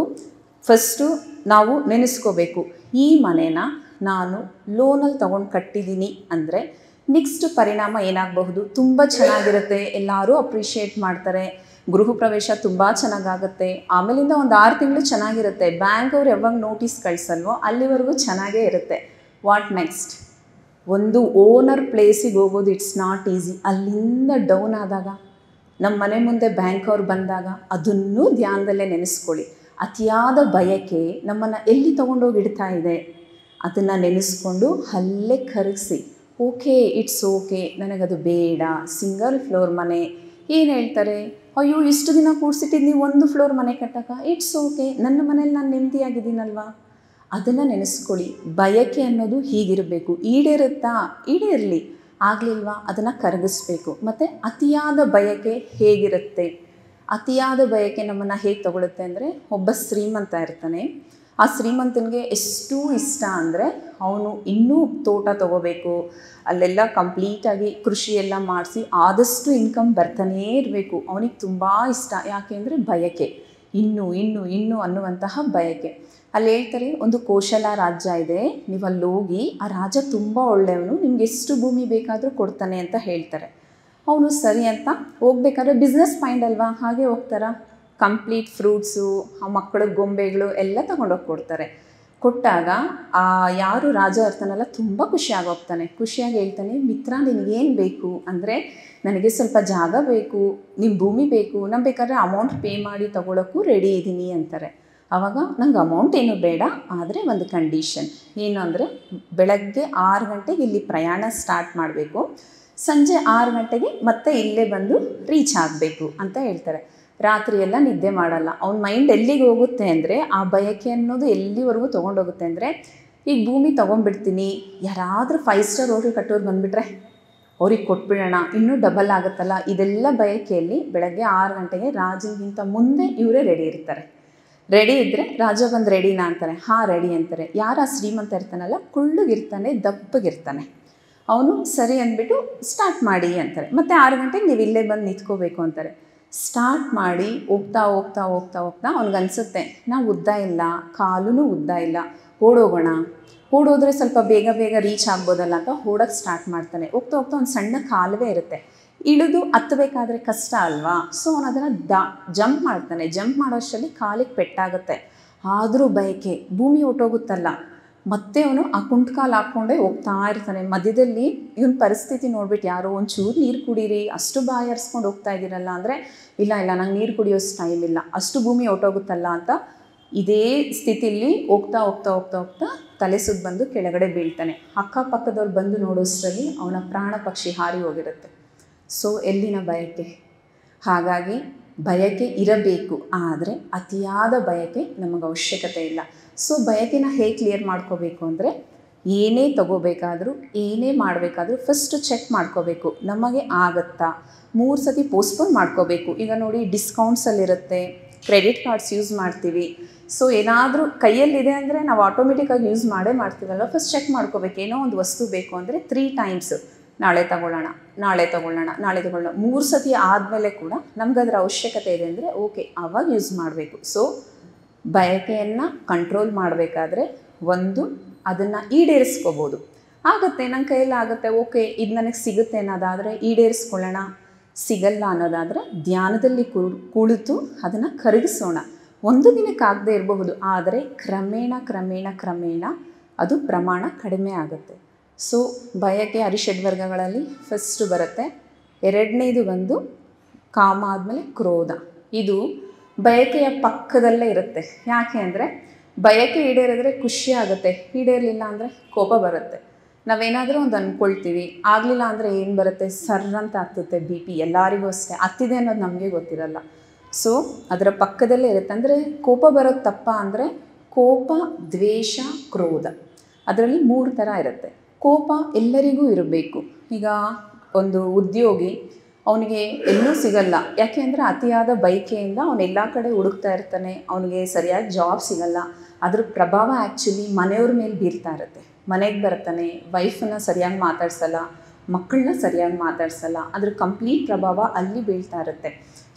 ಫಸ್ಟು ನಾವು ನೆನೆಸ್ಕೋಬೇಕು, ಈ ಮನೇನ ನಾನು ಲೋನಲ್ಲಿ ತೊಗೊಂಡು ಕಟ್ಟಿದ್ದೀನಿ ಅಂದರೆ ನೆಕ್ಸ್ಟ್ ಪರಿಣಾಮ ಏನಾಗಬಹುದು, ತುಂಬ ಚೆನ್ನಾಗಿರುತ್ತೆ, ಎಲ್ಲರೂ ಅಪ್ರಿಷಿಯೇಟ್ ಮಾಡ್ತಾರೆ, ಗೃಹ ಪ್ರವೇಶ ತುಂಬ ಚೆನ್ನಾಗಾಗುತ್ತೆ, ಆಮೇಲಿಂದ ಒಂದು 6 ತಿಂಗಳು ಚೆನ್ನಾಗಿರುತ್ತೆ, ಬ್ಯಾಂಕ್ ಅವ್ರು ಯಾವಾಗ ನೋಟಿಸ್ ಕಳಿಸಲ್ವೋ ಅಲ್ಲಿವರೆಗೂ ಚೆನ್ನಾಗೇ ಇರುತ್ತೆ. What next? ಒಂದು ಓನರ್ ಪ್ಲೇಸಿಗೆ ಹೋಗೋದು ಇಟ್ಸ್ ನಾಟ್ ಈಸಿ. ಅಲ್ಲಿಂದ ಡೌನ್ ಆದಾಗ, ನಮ್ಮ ಮನೆ ಮುಂದೆ ಬ್ಯಾಂಕ್ ಅವ್ರು ಬಂದಾಗ ಅದನ್ನೂ ಧ್ಯಾನದಲ್ಲೇ ನೆನೆಸ್ಕೊಳ್ಳಿ. ಅತಿಯಾದ ಬಯಕೆ ನಮ್ಮನ್ನು ಎಲ್ಲಿ ತೊಗೊಂಡೋಗಿ ಇಡ್ತಾ ಇದೆ ಅದನ್ನು ನೆನೆಸ್ಕೊಂಡು ಅಲ್ಲೇ ಕರಗಿಸಿ, ಓಕೆ ಇಟ್ಸ್ ಓಕೆ, ನನಗದು ಬೇಡ, ಸಿಂಗಲ್ ಫ್ಲೋರ್ ಮನೆ. ಏನು ಹೇಳ್ತಾರೆ, ಅಯ್ಯೋ ಇಷ್ಟು ದಿನ ಕೂಡಿಸಿಟ್ಟಿದ್ದು ನೀವು ಒಂದು ಫ್ಲೋರ್ ಮನೆ ಕಟ್ಟಕ್ಕ, ಇಟ್ಸ್ ಓಕೆ, ನನ್ನ ಮನೇಲಿ ನಾನು ನೆಮ್ಮದಿಯಾಗಿದ್ದೀನಲ್ವಾ. ಅದನ್ನು ನೆನೆಸ್ಕೊಳ್ಳಿ. ಬಯಕೆ ಅನ್ನೋದು ಹೀಗಿರಬೇಕು. ಈಡೇರುತ್ತಾ, ಈಡೇರಲಿ, ಆಗಲಿಲ್ವಾ ಅದನ್ನು ಕರಗಿಸ್ಬೇಕು. ಮತ್ತು ಅತಿಯಾದ ಬಯಕೆ ಹೇಗಿರುತ್ತೆ, ಅತಿಯಾದ ಬಯಕೆ ನಮ್ಮನ್ನು ಹೇಗೆ ತಗೊಳುತ್ತೆ ಅಂದರೆ, ಒಬ್ಬ ಶ್ರೀಮಂತ ಇರ್ತಾನೆ, ಆ ಶ್ರೀಮಂತನಿಗೆ ಎಷ್ಟು ಇಷ್ಟ ಅಂದರೆ ಅವನು ಇನ್ನೂ ತೋಟ ತೊಗೋಬೇಕು, ಅಲ್ಲೆಲ್ಲ ಕಂಪ್ಲೀಟಾಗಿ ಕೃಷಿ ಎಲ್ಲ ಮಾಡಿಸಿ ಆದಷ್ಟು ಇನ್ಕಮ್ ಬರ್ತಾನೇ ಇರಬೇಕು, ಅವನಿಗೆ ತುಂಬ ಇಷ್ಟ. ಯಾಕೆ ಅಂದರೆ ಬಯಕೆ, ಇನ್ನೂ ಇನ್ನೂ ಇನ್ನೂ ಅನ್ನುವಂತಹ ಬಯಕೆ. ಅಲ್ಲಿ ಹೇಳ್ತಾರೆ, ಒಂದು ಕೋಶಲ ರಾಜ್ಯ ಇದೆ, ನೀವು ಅಲ್ಲಿ ಹೋಗಿ, ಆ ರಾಜ ತುಂಬ ಒಳ್ಳೆಯವನು, ನಿಮ್ಗೆ ಎಷ್ಟು ಭೂಮಿ ಬೇಕಾದರೂ ಕೊಡ್ತಾನೆ ಅಂತ ಹೇಳ್ತಾರೆ. ಅವನು ಸರಿ ಅಂತ ಹೋಗ್ಬೇಕಾದ್ರೆ ಬಿಸ್ನೆಸ್ ಮೈಂಡ್ ಅಲ್ವಾ, ಹಾಗೆ ಹೋಗ್ತಾರ, ಕಂಪ್ಲೀಟ್ ಫ್ರೂಟ್ಸು, ಆ ಮಕ್ಕಳಿಗೆ ಗೊಂಬೆಗಳು ಎಲ್ಲ ತಗೊಂಡೋಗಿ ಕೊಡ್ತಾರೆ. ಕೊಟ್ಟಾಗ ಆ ಯಾರು ರಾಜ ಇರ್ತಾನಲ್ಲ ತುಂಬ ಖುಷಿಯಾಗೋಗ್ತಾನೆ. ಖುಷಿಯಾಗಿ ಹೇಳ್ತಾನೆ, ಮಿತ್ರ ನಿನಗೇನು ಬೇಕು ಅಂದರೆ, ನನಗೆ ಸ್ವಲ್ಪ ಜಾಗ ಬೇಕು, ನಿಮ್ಮ ಭೂಮಿ ಬೇಕು, ನಾನು ಬೇಕಾದ್ರೆ ಅಮೌಂಟ್ ಪೇ ಮಾಡಿ ತೊಗೊಳಕ್ಕೂ ರೆಡಿ ಇದ್ದೀನಿ ಅಂತಾರೆ. ಆವಾಗ ನಂಗೆ ಅಮೌಂಟ್ ಏನು ಬೇಡ, ಆದರೆ ಒಂದು ಕಂಡೀಷನ್ ಏನು ಅಂದರೆ, ಬೆಳಗ್ಗೆ 6 ಗಂಟೆಗೆ ಇಲ್ಲಿ ಪ್ರಯಾಣ ಸ್ಟಾರ್ಟ್ ಮಾಡಬೇಕು, ಸಂಜೆ 6 ಗಂಟೆಗೆ ಮತ್ತೆ ಇಲ್ಲೇ ಬಂದು ರೀಚ್ ಆಗಬೇಕು ಅಂತ ಹೇಳ್ತಾರೆ. ರಾತ್ರಿ ಎಲ್ಲ ನಿದ್ದೆ ಮಾಡಲ್ಲ. ಅವ್ನ ಮೈಂಡ್ ಎಲ್ಲಿಗೆ ಹೋಗುತ್ತೆ ಅಂದರೆ, ಆ ಬಯಕೆ ಅನ್ನೋದು ಎಲ್ಲಿವರೆಗೂ ತೊಗೊಂಡೋಗುತ್ತೆ ಅಂದರೆ, ಈಗ ಭೂಮಿ ತೊಗೊಂಡ್ಬಿಡ್ತೀನಿ, ಯಾರಾದರೂ 5 ಸ್ಟಾರ್ ಹೋಟೆಲ್ ಕಟ್ಟೋರು ಬಂದುಬಿಟ್ರೆ ಅವ್ರಿಗೆ ಕೊಟ್ಬಿಡೋಣ, ಇನ್ನೂ ಡಬಲ್ ಆಗುತ್ತಲ್ಲ, ಇದೆಲ್ಲ ಬಯಕೆಯಲ್ಲಿ ಬೆಳಗ್ಗೆ 6 ಗಂಟೆಗೆ ರಾಜನಿಗಿಂತ ಮುಂದೆ ಇವರೇ ರೆಡಿ ಇರ್ತಾರೆ. ರೆಡಿ ಇದ್ದರೆ ರಾಜ ಬಂದು ರೆಡಿನಾ ಅಂತಾರೆ, ಹಾಂ ರೆಡಿ ಅಂತಾರೆ. ಯಾರ ಶ್ರೀಮಂತ ಇರ್ತಾನಲ್ಲ, ಕುಳ್ಳಗಿರ್ತಾನೆ, ದಪ್ಪಗಿರ್ತಾನೆ, ಅವನು ಸರಿ ಅಂದ್ಬಿಟ್ಟು ಸ್ಟಾರ್ಟ್ ಮಾಡಿ ಅಂತಾರೆ. ಮತ್ತು 6 ಗಂಟೆಗೆ ನೀವು ಇಲ್ಲೇ ಬಂದು ನಿಂತ್ಕೋಬೇಕು ಅಂತಾರೆ. ಸ್ಟಾರ್ಟ್ ಮಾಡಿ ಹೋಗ್ತಾ ಹೋಗ್ತಾ ಹೋಗ್ತಾ ಹೋಗ್ತಾ ಅವ್ನಿಗನ್ಸುತ್ತೆ, ನಾವು ಉದ್ದ ಇಲ್ಲ, ಕಾಲೂ ಉದ್ದ ಇಲ್ಲ, ಓಡೋಗೋಣ, ಓಡೋದ್ರೆ ಸ್ವಲ್ಪ ಬೇಗ ಬೇಗ ರೀಚ್ ಆಗ್ಬೋದಲ್ಲ ಅಂತ ಓಡೋಕ್ಕೆ ಸ್ಟಾರ್ಟ್ ಮಾಡ್ತಾನೆ. ಹೋಗ್ತಾ ಹೋಗ್ತಾ ಒಂದು ಸಣ್ಣ ಕಾಲುವೆ ಇರುತ್ತೆ, ಇಳಿದು ಹತ್ತಬೇಕಾದ್ರೆ ಕಷ್ಟ ಅಲ್ವಾ, ಸೊ ಅವನು ಅದನ್ನು ಜಂಪ್ ಮಾಡ್ತಾನೆ. ಜಂಪ್ ಮಾಡೋಷ್ಟರಲ್ಲಿ ಕಾಲಿಗೆ ಪೆಟ್ಟಾಗುತ್ತೆ, ಆದರೂ ಬಯಕೆ, ಭೂಮಿ ಹೊಟ್ಟೋಗುತ್ತಲ್ಲ, ಮತ್ತೆ ಅವನು ಆ ಕುಂಟ್ಕಾಲು ಹಾಕ್ಕೊಂಡೇ ಹೋಗ್ತಾ ಇರ್ತಾನೆ. ಮಧ್ಯದಲ್ಲಿ ಇವನ ಪರಿಸ್ಥಿತಿ ನೋಡ್ಬಿಟ್ಟು ಯಾರೋ ಒಂಚೂರು ನೀರು ಕುಡೀರಿ, ಅಷ್ಟು ಬಾಯಿ ಹರಿಸ್ಕೊಂಡು ಹೋಗ್ತಾ ಇದ್ದೀರಲ್ಲ ಅಂದರೆ, ಇಲ್ಲ ಇಲ್ಲ ನಂಗೆ ನೀರು ಕುಡಿಯೋಷ್ಟು ಟೈಮ್ ಇಲ್ಲ, ಅಷ್ಟು ಭೂಮಿ ಹೊಟ್ಟೋಗುತ್ತಲ್ಲ ಅಂತ ಇದೇ ಸ್ಥಿತಿಯಲ್ಲಿ ಹೋಗ್ತಾ ಹೋಗ್ತಾ ಹೋಗ್ತಾ ಹೋಗ್ತಾ ತಲೆ ಸುತ್ತ ಬಂದು ಕೆಳಗಡೆ ಬೀಳ್ತಾನೆ. ಅಕ್ಕಪಕ್ಕದವ್ರು ಬಂದು ನೋಡೋಷ್ಟರಲ್ಲಿ ಅವನ ಪ್ರಾಣ ಪಕ್ಷಿ ಹಾರಿ ಹೋಗಿರುತ್ತೆ. ಸೊ ಎಲ್ಲಿನ ಬಯಕೆ? ಹಾಗಾಗಿ ಬಯಕೆ ಇರಬೇಕು, ಆದರೆ ಅತಿಯಾದ ಬಯಕೆ ನಮಗೆ ಅವಶ್ಯಕತೆ ಇಲ್ಲ. ಸೊ ಬಯಕೆನ ಹೇಗೆ ಕ್ಲಿಯರ್ ಮಾಡ್ಕೋಬೇಕು ಅಂದರೆ, ಏನೇ ತಗೋಬೇಕಾದ್ರೂ ಏನೇ ಮಾಡಬೇಕಾದ್ರೂ ಫಸ್ಟು ಚೆಕ್ ಮಾಡ್ಕೋಬೇಕು, ನಮಗೆ ಆಗುತ್ತಾ. 3 ಸತಿ ಪೋಸ್ಟ್ಪೋನ್ ಮಾಡ್ಕೋಬೇಕು. ಈಗ ನೋಡಿ, ಡಿಸ್ಕೌಂಟ್ಸಲ್ಲಿರುತ್ತೆ, ಕ್ರೆಡಿಟ್ ಕಾರ್ಡ್ಸ್ ಯೂಸ್ ಮಾಡ್ತೀವಿ. ಸೊ ಏನಾದರೂ ಕೈಯಲ್ಲಿದೆ ಅಂದರೆ ನಾವು ಆಟೋಮೆಟಿಕ್ಕಾಗಿ ಯೂಸ್ ಮಾಡ್ತೀವಲ್ವ, ಫಸ್ಟ್ ಚೆಕ್ ಮಾಡ್ಕೋಬೇಕು. ಏನೋ ಒಂದು ವಸ್ತು ಬೇಕು ಅಂದರೆ 3 ಟೈಮ್ಸ್ ನಾಳೆ ತಗೊಳ್ಳೋಣ, ನಾಳೆ ತಗೊಳ್ಳೋಣ, ನಾಳೆ ತಗೊಳ್ಳೋಣ 3 ಸತಿ ಆದಮೇಲೆ ಕೂಡ ನಮ್ಗೆ ಅದರ ಅವಶ್ಯಕತೆ ಇದೆ ಅಂದರೆ ಓಕೆ, ಆವಾಗ ಯೂಸ್ ಮಾಡಬೇಕು. ಸೊ ಬಯಕೆಯನ್ನು ಕಂಟ್ರೋಲ್ ಮಾಡಬೇಕಾದ್ರೆ ಒಂದು ಅದನ್ನು ಈಡೇರಿಸ್ಕೋಬೋದು. ಆಗುತ್ತೆ, ನನ್ನ ಕೈಯಲ್ಲಿ ಆಗುತ್ತೆ, ಓಕೆ ಇದು ನನಗೆ ಸಿಗುತ್ತೆ ಅನ್ನೋದಾದರೆ ಈಡೇರಿಸ್ಕೊಳ್ಳೋಣ. ಸಿಗಲ್ಲ ಅನ್ನೋದಾದರೆ ಧ್ಯಾನದಲ್ಲಿ ಕುಳಿತು ಅದನ್ನು ಕರಗಿಸೋಣ. ಒಂದು ದಿನಕ್ಕಾಗದೇ ಇರಬಹುದು, ಆದರೆ ಕ್ರಮೇಣ ಕ್ರಮೇಣ ಕ್ರಮೇಣ ಅದು ಪ್ರಮಾಣ ಕಡಿಮೆ ಆಗುತ್ತೆ. ಸೊ ಬಯಕೆ ಅರಿಷಡ್ವರ್ಗಗಳಲ್ಲಿ ಫಸ್ಟು ಬರುತ್ತೆ. ಎರಡನೇದು ಬಂದು ಕಾಮ ಆದಮೇಲೆ ಕ್ರೋಧ. ಇದು ಬಯಕೆಯ ಪಕ್ಕದಲ್ಲೇ ಇರುತ್ತೆ. ಯಾಕೆ ಅಂದರೆ ಬಯಕೆ ಈಡೇರಿದ್ರೆ ಖುಷಿ ಆಗುತ್ತೆ, ಈಡೇರಲಿಲ್ಲ ಅಂದರೆ ಕೋಪ ಬರುತ್ತೆ. ನಾವೇನಾದರೂ ಒಂದು ಅಂದ್ಕೊಳ್ತೀವಿ, ಆಗಲಿಲ್ಲ ಅಂದರೆ ಏನು ಬರುತ್ತೆ, ಸರ್ರಂತ ಹತ್ತುತ್ತೆ BP. ಎಲ್ಲರಿಗೂ ಅಷ್ಟೇ, ಹತ್ತಿದೆ ಅನ್ನೋದು ನಮಗೆ ಗೊತ್ತಿರಲ್ಲ. ಸೊ ಅದರ ಪಕ್ಕದಲ್ಲೇ ಇರುತ್ತೆ. ಅಂದರೆ ಕೋಪ ಬರೋದು ತಪ್ಪ ಅಂದರೆ ಕೋಪ, ದ್ವೇಷ, ಕ್ರೋಧ, ಅದರಲ್ಲಿ 3 ಥರ ಇರುತ್ತೆ. ಕೋಪ ಎಲ್ಲರಿಗೂ ಇರಬೇಕು. ಈಗ ಒಂದು ಉದ್ಯೋಗಿ, ಅವನಿಗೆ ಎಲ್ಲೂ ಸಿಗಲ್ಲ, ಯಾಕೆ ಅಂದರೆ ಅತಿಯಾದ ಬಯಕೆಯಿಂದ ಅವನೆಲ್ಲ ಕಡೆ ಹುಡುಕ್ತಾ ಇರ್ತಾನೆ, ಅವನಿಗೆ ಸರಿಯಾಗಿ ಜಾಬ್ ಸಿಗಲ್ಲ. ಅದ್ರ ಪ್ರಭಾವ ಆ್ಯಕ್ಚುಲಿ ಮನೆಯವ್ರ ಮೇಲೆ ಬೀರ್ತಾ ಇರುತ್ತೆ. ಮನೆಗೆ ಬರ್ತಾನೆ, ವೈಫನ್ನು ಸರಿಯಾಗಿ ಮಾತಾಡ್ಸಲ್ಲ, ಮಕ್ಕಳನ್ನ ಸರಿಯಾಗಿ ಮಾತಾಡ್ಸಲ್ಲ, ಅದ್ರ ಕಂಪ್ಲೀಟ್ ಪ್ರಭಾವ ಅಲ್ಲಿ ಬೀಳ್ತಾ ಇರುತ್ತೆ.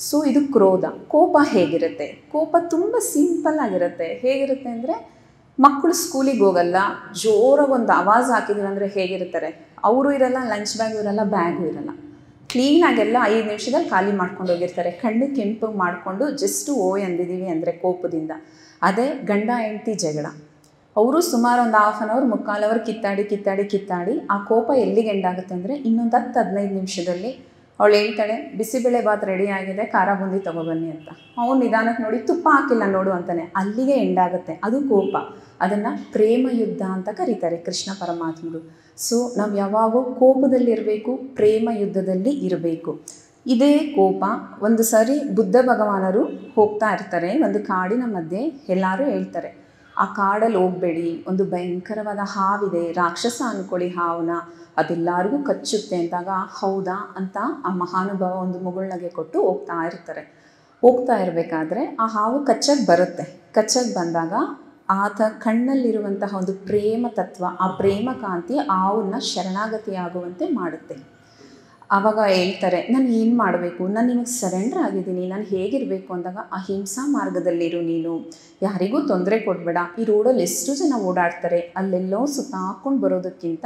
ಸೊ ಇದು ಕ್ರೋಧ. ಕೋಪ ಹೇಗಿರುತ್ತೆ? ಕೋಪ ತುಂಬ ಸಿಂಪಲ್ ಆಗಿರುತ್ತೆ. ಹೇಗಿರುತ್ತೆ ಅಂದರೆ, ಮಕ್ಕಳು ಸ್ಕೂಲಿಗೆ ಹೋಗಲ್ಲ, ಜೋರಾಗಿ ಒಂದು ಆವಾಜ್ ಹಾಕಿದ್ರು ಅಂದರೆ ಹೇಗಿರ್ತಾರೆ, ಅವರು ಇರಲ್ಲ, ಲಂಚ್ ಬ್ಯಾಗು ಇರಲ್ಲ, ಬ್ಯಾಗು ಇರಲ್ಲ, ಕ್ಲೀನಾಗೆಲ್ಲ 5 ನಿಮಿಷದಲ್ಲಿ ಖಾಲಿ ಮಾಡ್ಕೊಂಡು ಹೋಗಿರ್ತಾರೆ. ಕಣ್ಣು ಕೆಂಪು ಮಾಡಿಕೊಂಡು ಜಸ್ಟು ಓಯ್ ಅಂದಿದ್ದೀವಿ ಅಂದರೆ ಕೋಪದಿಂದ. ಅದೇ ಗಂಡ ಹೆಂಡತಿ ಜಗಳ, ಅವರು ಸುಮಾರು ಒಂದು 1/2 ಅವರ್ 3/4 ಅವರ್ ಕಿತ್ತಾಡಿ ಆ ಕೋಪ ಎಲ್ಲಿಗೆ ಎಂಡಾಗುತ್ತೆ ಅಂದರೆ ಇನ್ನೊಂದು 10-15 ನಿಮಿಷದಲ್ಲಿ ಅವಳು ಹೇಳ್ತಾಳೆ, ಬಿಸಿಬೇಳೆ ಬಾತ್ ರೆಡಿ ಆಗಿದೆ, ಖಾರ ಬುಂದಿ ತೊಗೊಬನ್ನಿ ಅಂತ. ಅವನು ನಿಧಾನಕ್ಕೆ ನೋಡಿ, ತುಪ್ಪ ಹಾಕಿಲ್ಲ ನೋಡು ಅಂತಾನೆ, ಅಲ್ಲಿಗೆ ಎಂಡಾಗುತ್ತೆ. ಅದು ಕೋಪ. ಅದನ್ನು ಪ್ರೇಮ ಯುದ್ಧ ಅಂತ ಕರೀತಾರೆ ಕೃಷ್ಣ ಪರಮಾತ್ಮರು. ಸೊ ನಾವು ಯಾವಾಗೂ ಕೋಪದಲ್ಲಿರಬೇಕು, ಪ್ರೇಮ ಯುದ್ಧದಲ್ಲಿ ಇರಬೇಕು. ಇದೇ ಕೋಪ ಒಂದು ಸಾರಿ ಬುದ್ಧ ಭಗವಾನರು ಹೋಗ್ತಾ ಇರ್ತಾರೆ, ಒಂದು ಕಾಡಿನ ಮಧ್ಯೆ. ಎಲ್ಲರೂ ಹೇಳ್ತಾರೆ, ಆ ಕಾಡಲ್ಲಿ ಹೋಗಬೇಡಿ, ಒಂದು ಭಯಂಕರವಾದ ಹಾವಿದೆ, ರಾಕ್ಷಸ ಅಂದ್ಕೊಳ್ಳಿ ಹಾವನ್ನ, ಅದೆಲ್ಲರಿಗೂ ಕಚ್ಚುತ್ತೆ ಅಂದಾಗ ಹೌದಾ ಅಂತ ಆ ಮಹಾನುಭಾವ ಒಂದು ಮುಗುಳ್ನಗೆ ಕೊಟ್ಟು ಹೋಗ್ತಾ ಇರಬೇಕಾದ್ರೆ ಆ ಹಾವು ಕಚ್ಚಕ್ಕೆ ಬಂದಾಗ ಆತ ಕಣ್ಣಲ್ಲಿರುವಂತಹ ಒಂದು ಪ್ರೇಮ ತತ್ವ, ಆ ಪ್ರೇಮ ಕಾಂತಿ ಹಾವನ್ನ ಶರಣಾಗತಿಯಾಗುವಂತೆ ಮಾಡುತ್ತೆ. ಆವಾಗ ಹೇಳ್ತಾರೆ, ನಾನು ಏನು ಮಾಡಬೇಕು, ನಾನು ನಿಮಗೆ ಸರೆಂಡರ್ ಆಗಿದ್ದೀನಿ, ನಾನು ಹೇಗಿರಬೇಕು ಅಂದಾಗ ಅಹಿಂಸಾ ಮಾರ್ಗದಲ್ಲಿರು ನೀನು, ಯಾರಿಗೂ ತೊಂದರೆ ಕೊಡಬೇಡ. ಈ ರೋಡಲ್ಲಿ ಎಷ್ಟು ಜನ ಓಡಾಡ್ತಾರೆ, ಅಲ್ಲೆಲ್ಲೋ ಸುತ್ತಾಕೊಂಡು ಬರೋದಕ್ಕಿಂತ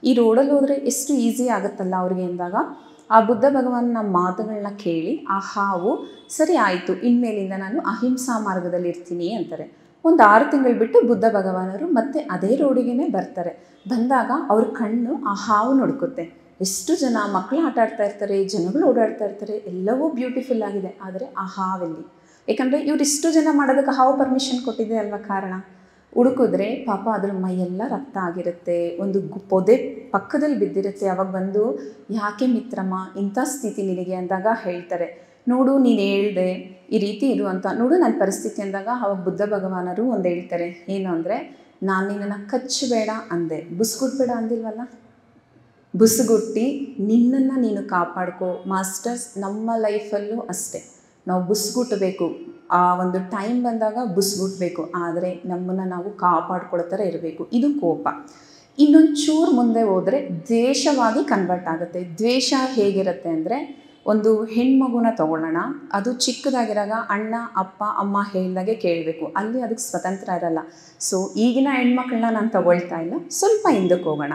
ಈ ರೋಡಲ್ಲಿ ಹೋದರೆ ಎಷ್ಟು ಈಸಿ ಆಗುತ್ತಲ್ಲ ಅವ್ರಿಗೆ ಅಂದಾಗ ಆ ಬುದ್ಧ ಭಗವಾನ ಮಾತುಗಳನ್ನ ಕೇಳಿ ಆ ಹಾವು ಸರಿ ಆಯಿತು, ಇನ್ಮೇಲಿಂದ ನಾನು ಅಹಿಂಸಾ ಮಾರ್ಗದಲ್ಲಿ ಇರ್ತೀನಿ ಅಂತಾರೆ. ಒಂದು 6 ತಿಂಗಳು ಬಿಟ್ಟು ಬುದ್ಧ ಭಗವಾನರು ಮತ್ತೆ ಅದೇ ರೋಡಿಗೆ ಬರ್ತಾರೆ. ಬಂದಾಗ ಅವ್ರ ಕಣ್ಣು ಆ ಹಾವು ನೋಡ್ಕುತ್ತೆ. ಎಷ್ಟು ಜನ ಮಕ್ಕಳು ಆಟ ಆಡ್ತಾ ಇರ್ತಾರೆ, ಜನಗಳು ಓಡಾಡ್ತಾ ಇರ್ತಾರೆ, ಎಲ್ಲವೂ ಬ್ಯೂಟಿಫುಲ್ ಆಗಿದೆ. ಆದರೆ ಆ ಹಾವಲ್ಲಿ, ಏಕೆಂದರೆ ಇವರಿಷ್ಟು ಜನ ಮಾಡೋದಕ್ಕೆ ಹಾವು ಪರ್ಮಿಷನ್ ಕೊಟ್ಟಿದೆ ಅಲ್ವಾ ಕಾರಣ. ಹುಡುಕಿದ್ರೆ ಪಾಪ ಅದ್ರ ಮೈಯೆಲ್ಲ ರಕ್ತ ಆಗಿರುತ್ತೆ, ಒಂದು ಪೊದೆ ಪಕ್ಕದಲ್ಲಿ ಬಿದ್ದಿರುತ್ತೆ. ಅವಾಗ ಬಂದು, ಯಾಕೆ ಮಿತ್ರಮ್ಮ ಇಂಥ ಸ್ಥಿತಿ ನಿನಗೆ ಅಂದಾಗ ಹೇಳ್ತಾರೆ, ನೋಡು ನೀನು ಹೇಳ್ದೆ ಈ ರೀತಿ ಇರು ಅಂತ, ನೋಡು ನನ್ನ ಪರಿಸ್ಥಿತಿ ಅಂದಾಗ ಅವಾಗ ಬುದ್ಧ ಭಗವಾನರು ಒಂದು ಹೇಳ್ತಾರೆ, ಏನು ಅಂದರೆ, ನಾನು ನಿನ್ನನ್ನು ಕಚ್ಚಬೇಡ ಅಂದೆ, ಬುಸ್ಗುಟ್ಬೇಡ ಅಂದಿಲ್ವಲ್ಲ, ಬುಸುಗುಟ್ಟಿ ನಿನ್ನನ್ನು ನೀನು ಕಾಪಾಡ್ಕೋ. ಮಾಸ್ಟರ್ಸ್, ನಮ್ಮ ಲೈಫಲ್ಲೂ ಅಷ್ಟೇ, ನಾವು ಬುಸ್ಗುಟ್ಟಬೇಕು. ಆ ಒಂದು ಟೈಮ್ ಬಂದಾಗ ಬುಸ್ಗುಟ್ಟಬೇಕು, ಆದರೆ ನಮ್ಮನ್ನು ನಾವು ಕಾಪಾಡ್ಕೊಳ್ಳೋ ಥರ ಇರಬೇಕು. ಇದು ಕೋಪ. ಇನ್ನೊಂದು ಚೂರು ಮುಂದೆ ಹೋದರೆ ದ್ವೇಷವಾಗಿ ಕನ್ವರ್ಟ್ ಆಗುತ್ತೆ. ದ್ವೇಷ ಹೇಗಿರುತ್ತೆ ಅಂದರೆ, ಒಂದು ಹೆಣ್ಮಗುನ ತೊಗೊಳ್ಳೋಣ, ಅದು ಚಿಕ್ಕದಾಗಿರಾಗ ಅಣ್ಣ ಅಪ್ಪ ಅಮ್ಮ ಹೇಳಿದಾಗೆ ಕೇಳಬೇಕು, ಅಲ್ಲಿ ಅದಕ್ಕೆ ಸ್ವತಂತ್ರ ಇರಲ್ಲ. ಸೊ ಈಗಿನ ಹೆಣ್ಮಕ್ಳನ್ನ ನಾನು ತಗೊಳ್ತಾ ಇಲ್ಲ, ಸ್ವಲ್ಪ ಹಿಂದಕ್ಕೆ ಹೋಗೋಣ.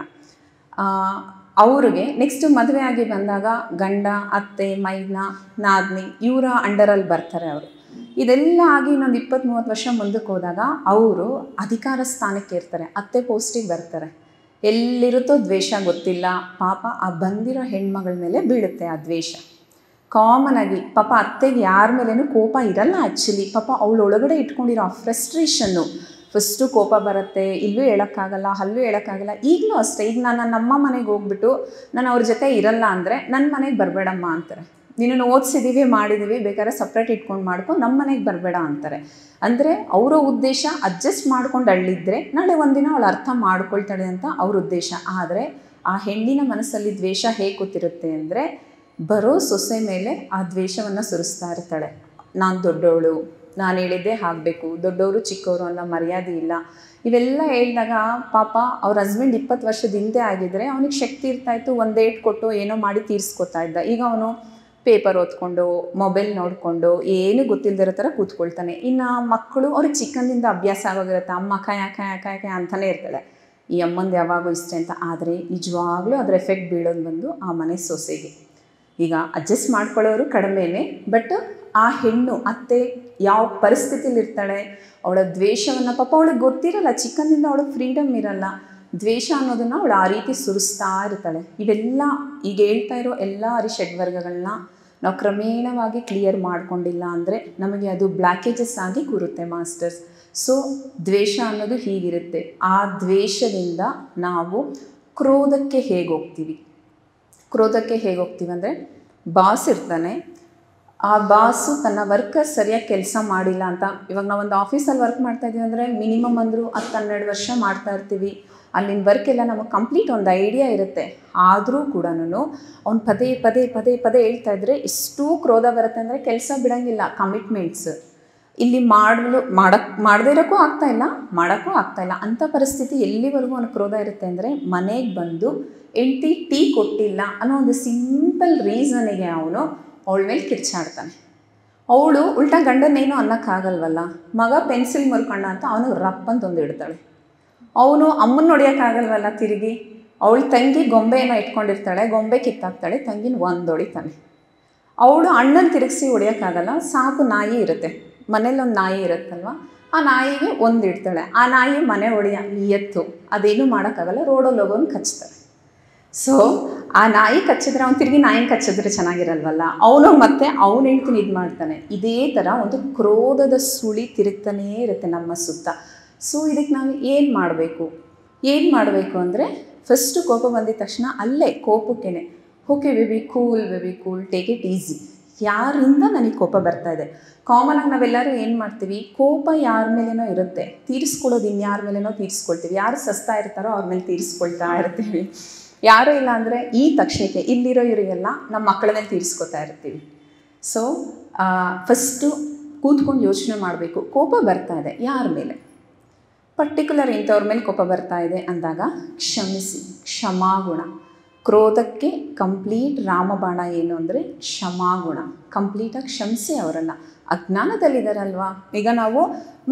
ಅವ್ರಿಗೆ ನೆಕ್ಸ್ಟ್ ಮದುವೆ ಆಗಿ ಬಂದಾಗ ಗಂಡ, ಅತ್ತೆ, ಮೈದ್ನ, ನಾದ್ನಿ ಇವರ ಅಂಡರಲ್ಲಿ ಬರ್ತಾರೆ ಅವರು. ಇದೆಲ್ಲ ಆಗಿ ಇನ್ನೊಂದು 20-30 ವರ್ಷ ಮುಂದಕ್ಕೆ ಹೋದಾಗ ಅವರು ಅಧಿಕಾರ ಸ್ಥಾನಕ್ಕೆ ಇರ್ತಾರೆ, ಅತ್ತೆ ಪೋಸ್ಟಿಗೆ ಬರ್ತಾರೆ. ಎಲ್ಲಿರುತ್ತೋ ದ್ವೇಷ ಗೊತ್ತಿಲ್ಲ. ಪಾಪ ಆ ಬಂದಿರೋ ಹೆಣ್ಮಗಳ ಮೇಲೆ ಬೀಳುತ್ತೆ ಆ ದ್ವೇಷ. ಕಾಮನ್ ಆಗಿ ಪಾಪ ಅತ್ತೆಗೆ ಯಾರ ಮೇಲೇನೂ ಕೋಪ ಇರಲ್ಲ ಆ್ಯಕ್ಚುಲಿ. ಪಾಪ ಅವಳೊಳಗಡೆ ಇಟ್ಕೊಂಡಿರೋ ಆ ಫ್ರಸ್ಟ್ರೇಷನ್ನು ಫಸ್ಟು ಕೋಪ ಬರುತ್ತೆ. ಇಲ್ಲೂ ಹೇಳೋಕ್ಕಾಗಲ್ಲ, ಅಲ್ಲೂ ಹೇಳೋಕ್ಕಾಗಲ್ಲ. ಈಗಲೂ ಅಷ್ಟೇ. ಈಗ ನಾನು ನಮ್ಮ ಮನೆಗೆ ಹೋಗ್ಬಿಟ್ಟು ನಾನು ಅವ್ರ ಜೊತೆ ಇರಲ್ಲ ಅಂದರೆ ನನ್ನ ಮನೆಗೆ ಬರಬೇಡಮ್ಮ ಅಂತಾರೆ. ನಿನ್ನನ್ನು ಓದಿಸಿದ್ದೀವಿ ಮಾಡಿದ್ದೀವಿ, ಬೇಕಾದ್ರೆ ಸಪ್ರೇಟ್ ಇಟ್ಕೊಂಡು ಮಾಡ್ಕೊ, ನಮ್ಮ ಮನೆಗೆ ಬರಬೇಡ ಅಂತಾರೆ. ಅಂದರೆ ಅವರ ಉದ್ದೇಶ ಅಡ್ಜಸ್ಟ್ ಮಾಡ್ಕೊಂಡು ಅಳ್ಳಿದ್ರೆ ನಾಳೆ ಒಂದಿನ ಅವಳು ಅರ್ಥ ಮಾಡ್ಕೊಳ್ತಾಳೆ ಅಂತ ಅವ್ರ ಉದ್ದೇಶ. ಆದರೆ ಆ ಹೆಣ್ಣಿನ ಮನಸ್ಸಲ್ಲಿ ದ್ವೇಷ ಹೇಗೆ ಕೂತಿರುತ್ತೆ ಅಂದರೆ, ಬರೋ ಸೊಸೆ ಮೇಲೆ ಆ ದ್ವೇಷವನ್ನು ಸುರಿಸ್ತಾ ಇರ್ತಾಳೆ. ನಾನು ದೊಡ್ಡವಳು, ನಾನು ಹೇಳಿದ್ದೇ ಆಗಬೇಕು, ದೊಡ್ಡವರು ಚಿಕ್ಕವರು ಅನ್ನೋ ಮರ್ಯಾದೆ ಇಲ್ಲ. ಇವೆಲ್ಲ ಹೇಳಿದಾಗ ಪಾಪ ಅವ್ರ ಹಸ್ಬೆಂಡ್ 20 ವರ್ಷದ ಹಿಂದೆ ಆಗಿದ್ದರೆ ಅವನಿಗೆ ಶಕ್ತಿ ಇರ್ತಾಯಿತ್ತು, ಒಂದು ಏಟ್ ಕೊಟ್ಟು ಏನೋ ಮಾಡಿ ತೀರಿಸ್ಕೊತಾ ಇದ್ದ. ಈಗ ಅವನು ಪೇಪರ್ ಓದ್ಕೊಂಡು ಮೊಬೈಲ್ ನೋಡಿಕೊಂಡು ಏನು ಗೊತ್ತಿಲ್ಲದಿರೋ ಥರ ಕೂತ್ಕೊಳ್ತಾನೆ. ಇನ್ನು ಮಕ್ಕಳು ಅವ್ರಿಗೆ ಚಿಕ್ಕಂದಿಂದ ಅಭ್ಯಾಸ ಆಗೋಗಿರುತ್ತೆ, ಅಮ್ಮ ಕಾಯ ಕಾಯ ಕಾಯ ಕಾಯ ಅಂತಲೇ ಇರ್ತಾಳೆ, ಈ ಅಮ್ಮಂದು ಯಾವಾಗೂ ಇಷ್ಟ ಅಂತ. ಆದರೆ ನಿಜವಾಗ್ಲೂ ಅದರ ಎಫೆಕ್ಟ್ ಬೀಳೋದು ಬಂದು ಆ ಮನೆ ಸೊಸೆಗೆ. ಈಗ ಅಡ್ಜಸ್ಟ್ ಮಾಡ್ಕೊಳ್ಳೋರು ಕಡಿಮೆನೇ, ಬಟ್ ಆ ಹೆಣ್ಣು ಅತ್ತೆ ಯಾವ ಪರಿಸ್ಥಿತಿಲಿ ಇರ್ತಾಳೆ, ಅವಳ ದ್ವೇಷವನ್ನು ಪಾಪ ಅವಳಿಗೆ ಗೊತ್ತಿರಲ್ಲ, ಚಿಕ್ಕಂದಿಂದ ಅವಳಿಗೆ ಫ್ರೀಡಮ್ ಇರಲ್ಲ, ದ್ವೇಷ ಅನ್ನೋದನ್ನು ಅವಳು ಆ ರೀತಿ ಸುರಿಸ್ತಾ ಇರ್ತಾಳೆ. ಇವೆಲ್ಲ ಈಗ ಹೇಳ್ತಾ ಇರೋ ಎಲ್ಲ ಅರಿಷಡ್ವರ್ಗಗಳನ್ನ ನಾವು ಕ್ರಮೇಣವಾಗಿ ಕ್ಲಿಯರ್ ಮಾಡ್ಕೊಂಡಿಲ್ಲ ಅಂದರೆ ನಮಗೆ ಅದು ಬ್ಲ್ಯಾಕೇಜಸ್ ಆಗಿ ಕೂರುತ್ತೆ ಮಾಸ್ಟರ್ಸ್. ಸೊ ದ್ವೇಷ ಅನ್ನೋದು ಹೀಗಿರುತ್ತೆ. ಆ ದ್ವೇಷದಿಂದ ನಾವು ಕ್ರೋಧಕ್ಕೆ ಹೇಗೆ ಹೋಗ್ತೀವಿ ಅಂದರೆ, ಬಾಸ್ ಇರ್ತಾನೆ, ಆ ಬಾಸು ತನ್ನ ವರ್ಕರ್ ಸರಿಯಾಗಿ ಕೆಲಸ ಮಾಡಿಲ್ಲ ಅಂತ. ಇವಾಗ ನಾವೊಂದು ಆಫೀಸಲ್ಲಿ ವರ್ಕ್ ಮಾಡ್ತಾ ಇದ್ದೀವಿ ಅಂದರೆ ಮಿನಿಮಮ್ ಅಂದರೂ 10-12 ವರ್ಷ ಮಾಡ್ತಾ ಇರ್ತೀವಿ. ಅಲ್ಲಿನ ವರ್ಕ್ ಎಲ್ಲ ನಮಗೆ ಕಂಪ್ಲೀಟ್ ಒಂದು ಐಡಿಯಾ ಇರುತ್ತೆ. ಆದರೂ ಕೂಡ ಅವ್ನು ಪದೇ ಪದೇ ಪದೇ ಪದೇ ಹೇಳ್ತಾ ಇದ್ರೆ ಎಷ್ಟು ಕ್ರೋಧ ಬರುತ್ತೆ ಅಂದರೆ ಕೆಲಸ ಬಿಡೋಂಗಿಲ್ಲ. ಕಮಿಟ್ಮೆಂಟ್ಸ್ ಇಲ್ಲಿ ಮಾಡದೇ ಇರೋಕ್ಕೂ ಆಗ್ತಾಯಿಲ್ಲ, ಮಾಡೋಕ್ಕೂ ಆಗ್ತಾಯಿಲ್ಲ ಅಂಥ ಪರಿಸ್ಥಿತಿ. ಎಲ್ಲಿವರೆಗೂ ಅವನ ಕ್ರೋಧ ಇರುತ್ತೆ ಅಂದರೆ, ಮನೆಗೆ ಬಂದು ಹೆಂಡತಿ ಟೀ ಕೊಟ್ಟಿಲ್ಲ ಅನ್ನೋ ಒಂದು ಸಿಂಪಲ್ ರೀಸನಿಗೆ ಅವನು ಅವಳ ಮೇಲೆ ಕಿರ್ಚಾಡ್ತಾನೆ. ಅವಳು ಉಲ್ಟಾ ಗಂಡನೇನೋ ಅನ್ನೋಕ್ಕಾಗಲ್ವಲ್ಲ, ಮಗ ಪೆನ್ಸಿಲ್ ಮುರ್ಕೊಂಡ ಅಂತ ಅವನು ರಪ್ ಅಂತ ಒಂದು ಇಡ್ತಾಳೆ. ಅವನು ಅಮ್ಮನ ಹೊಡಿಯೋಕ್ಕಾಗಲ್ವಲ್ಲ ತಿರುಗಿ, ಅವಳ ತಂಗಿ ಗೊಂಬೆ ಏನೋ ಇಟ್ಕೊಂಡಿರ್ತಾಳೆ, ಗೊಂಬೆ ಕಿತ್ತಾಕ್ತಾಳೆ, ತಂಗಿನ ಒಂದು ಹೊಡಿತಾನೆ. ಅವಳು ಅಣ್ಣನ ತಿರುಗಿಸಿ ಹೊಡಿಯೋಕ್ಕಾಗಲ್ಲ, ಸಾಕು ನಾಯಿ ಇರುತ್ತೆ ಮನೇಲಿ, ಒಂದು ನಾಯಿ ಇರುತ್ತಲ್ವ, ಆ ನಾಯಿಗೆ ಒಂದು ಇಡ್ತಾಳೆ. ಆ ನಾಯಿ ಮನೆ ಹೊಡೆಯ ಎತ್ತು, ಅದೇನು ಮಾಡೋಕ್ಕಾಗಲ್ಲ, ರೋಡಲ್ಲಿ ಹೋಗೋನು ಕಚ್ತಾರೆ. ಸೊ ಆ ನಾಯಿ ಕಚ್ಚಿದ್ರೆ ಅವ್ನು ತಿರುಗಿ ನಾಯಿನ ಕಚ್ಚಿದ್ರೆ ಚೆನ್ನಾಗಿರಲ್ವಲ್ಲ, ಅವನು ಮತ್ತೆ ಅವನು ಹೆಂಡ್ತೀನಿ ಇದು ಮಾಡ್ತಾನೆ. ಇದೇ ಥರ ಒಂದು ಕ್ರೋಧದ ಸುಳಿ ತಿರುಗ್ತಾನೇ ಇರುತ್ತೆ ನಮ್ಮ ಸುತ್ತ. ಸೊ ಇದಕ್ಕೆ ನಾವು ಏನು ಮಾಡಬೇಕು ಅಂದರೆ, ಫಸ್ಟು ಕೋಪ ಬಂದಿದ ತಕ್ಷಣ ಅಲ್ಲೇ ಕೋಪಕ್ಕೇನೆ okay baby cool, take it easy. ಯಾರಿಂದ ನನಗೆ ಕೋಪ ಬರ್ತಾ ಇದೆ. ಕಾಮನಾಗಿ ನಾವೆಲ್ಲರೂ ಏನು ಮಾಡ್ತೀವಿ, ಕೋಪ ಯಾರ ಮೇಲೇನೋ ಇರುತ್ತೆ, ತೀರಿಸ್ಕೊಳ್ಳೋದು ಇನ್ಯಾರ ಮೇಲೇನೋ ತೀರಿಸ್ಕೊಳ್ತೀವಿ. ಯಾರು ಸಸ್ತಾ ಇರ್ತಾರೋ ಅವ್ರ ಮೇಲೆ ತೀರಿಸ್ಕೊಳ್ತಾ ಇರ್ತೀವಿ. ಯಾರೂ ಇಲ್ಲ ಅಂದರೆ ಈ ತಕ್ಷಣಕ್ಕೆ ಇಲ್ಲಿರೋ ಇವರಿಗೆಲ್ಲ ನಮ್ಮ ಮಕ್ಕಳ ಮೇಲೆ ತೀರಿಸ್ಕೊತಾ ಇರ್ತೀವಿ. ಸೊ ಫಸ್ಟು ಕೂತ್ಕೊಂಡು ಯೋಚನೆ ಮಾಡಬೇಕು, ಕೋಪ ಬರ್ತಾ ಇದೆ ಯಾರ ಮೇಲೆ, ಪರ್ಟಿಕ್ಯುಲರ್ ಇಂಥವ್ರ ಮೇಲೆ ಕೋಪ ಬರ್ತಾ ಇದೆ ಅಂದಾಗ ಕ್ಷಮಿಸಿ. ಕ್ಷಮಾಗುಣ. ಕ್ರೋಧಕ್ಕೆ ಕಂಪ್ಲೀಟ್ ರಾಮಬಾಣ ಏನು ಅಂದರೆ ಕ್ಷಮಾಗುಣ. ಕಂಪ್ಲೀಟಾಗಿ ಕ್ಷಮಿಸಿ ಅವರನ್ನು. ಅಜ್ಞಾನದಲ್ಲಿದ್ದಾರಲ್ವಾ, ಈಗ ನಾವು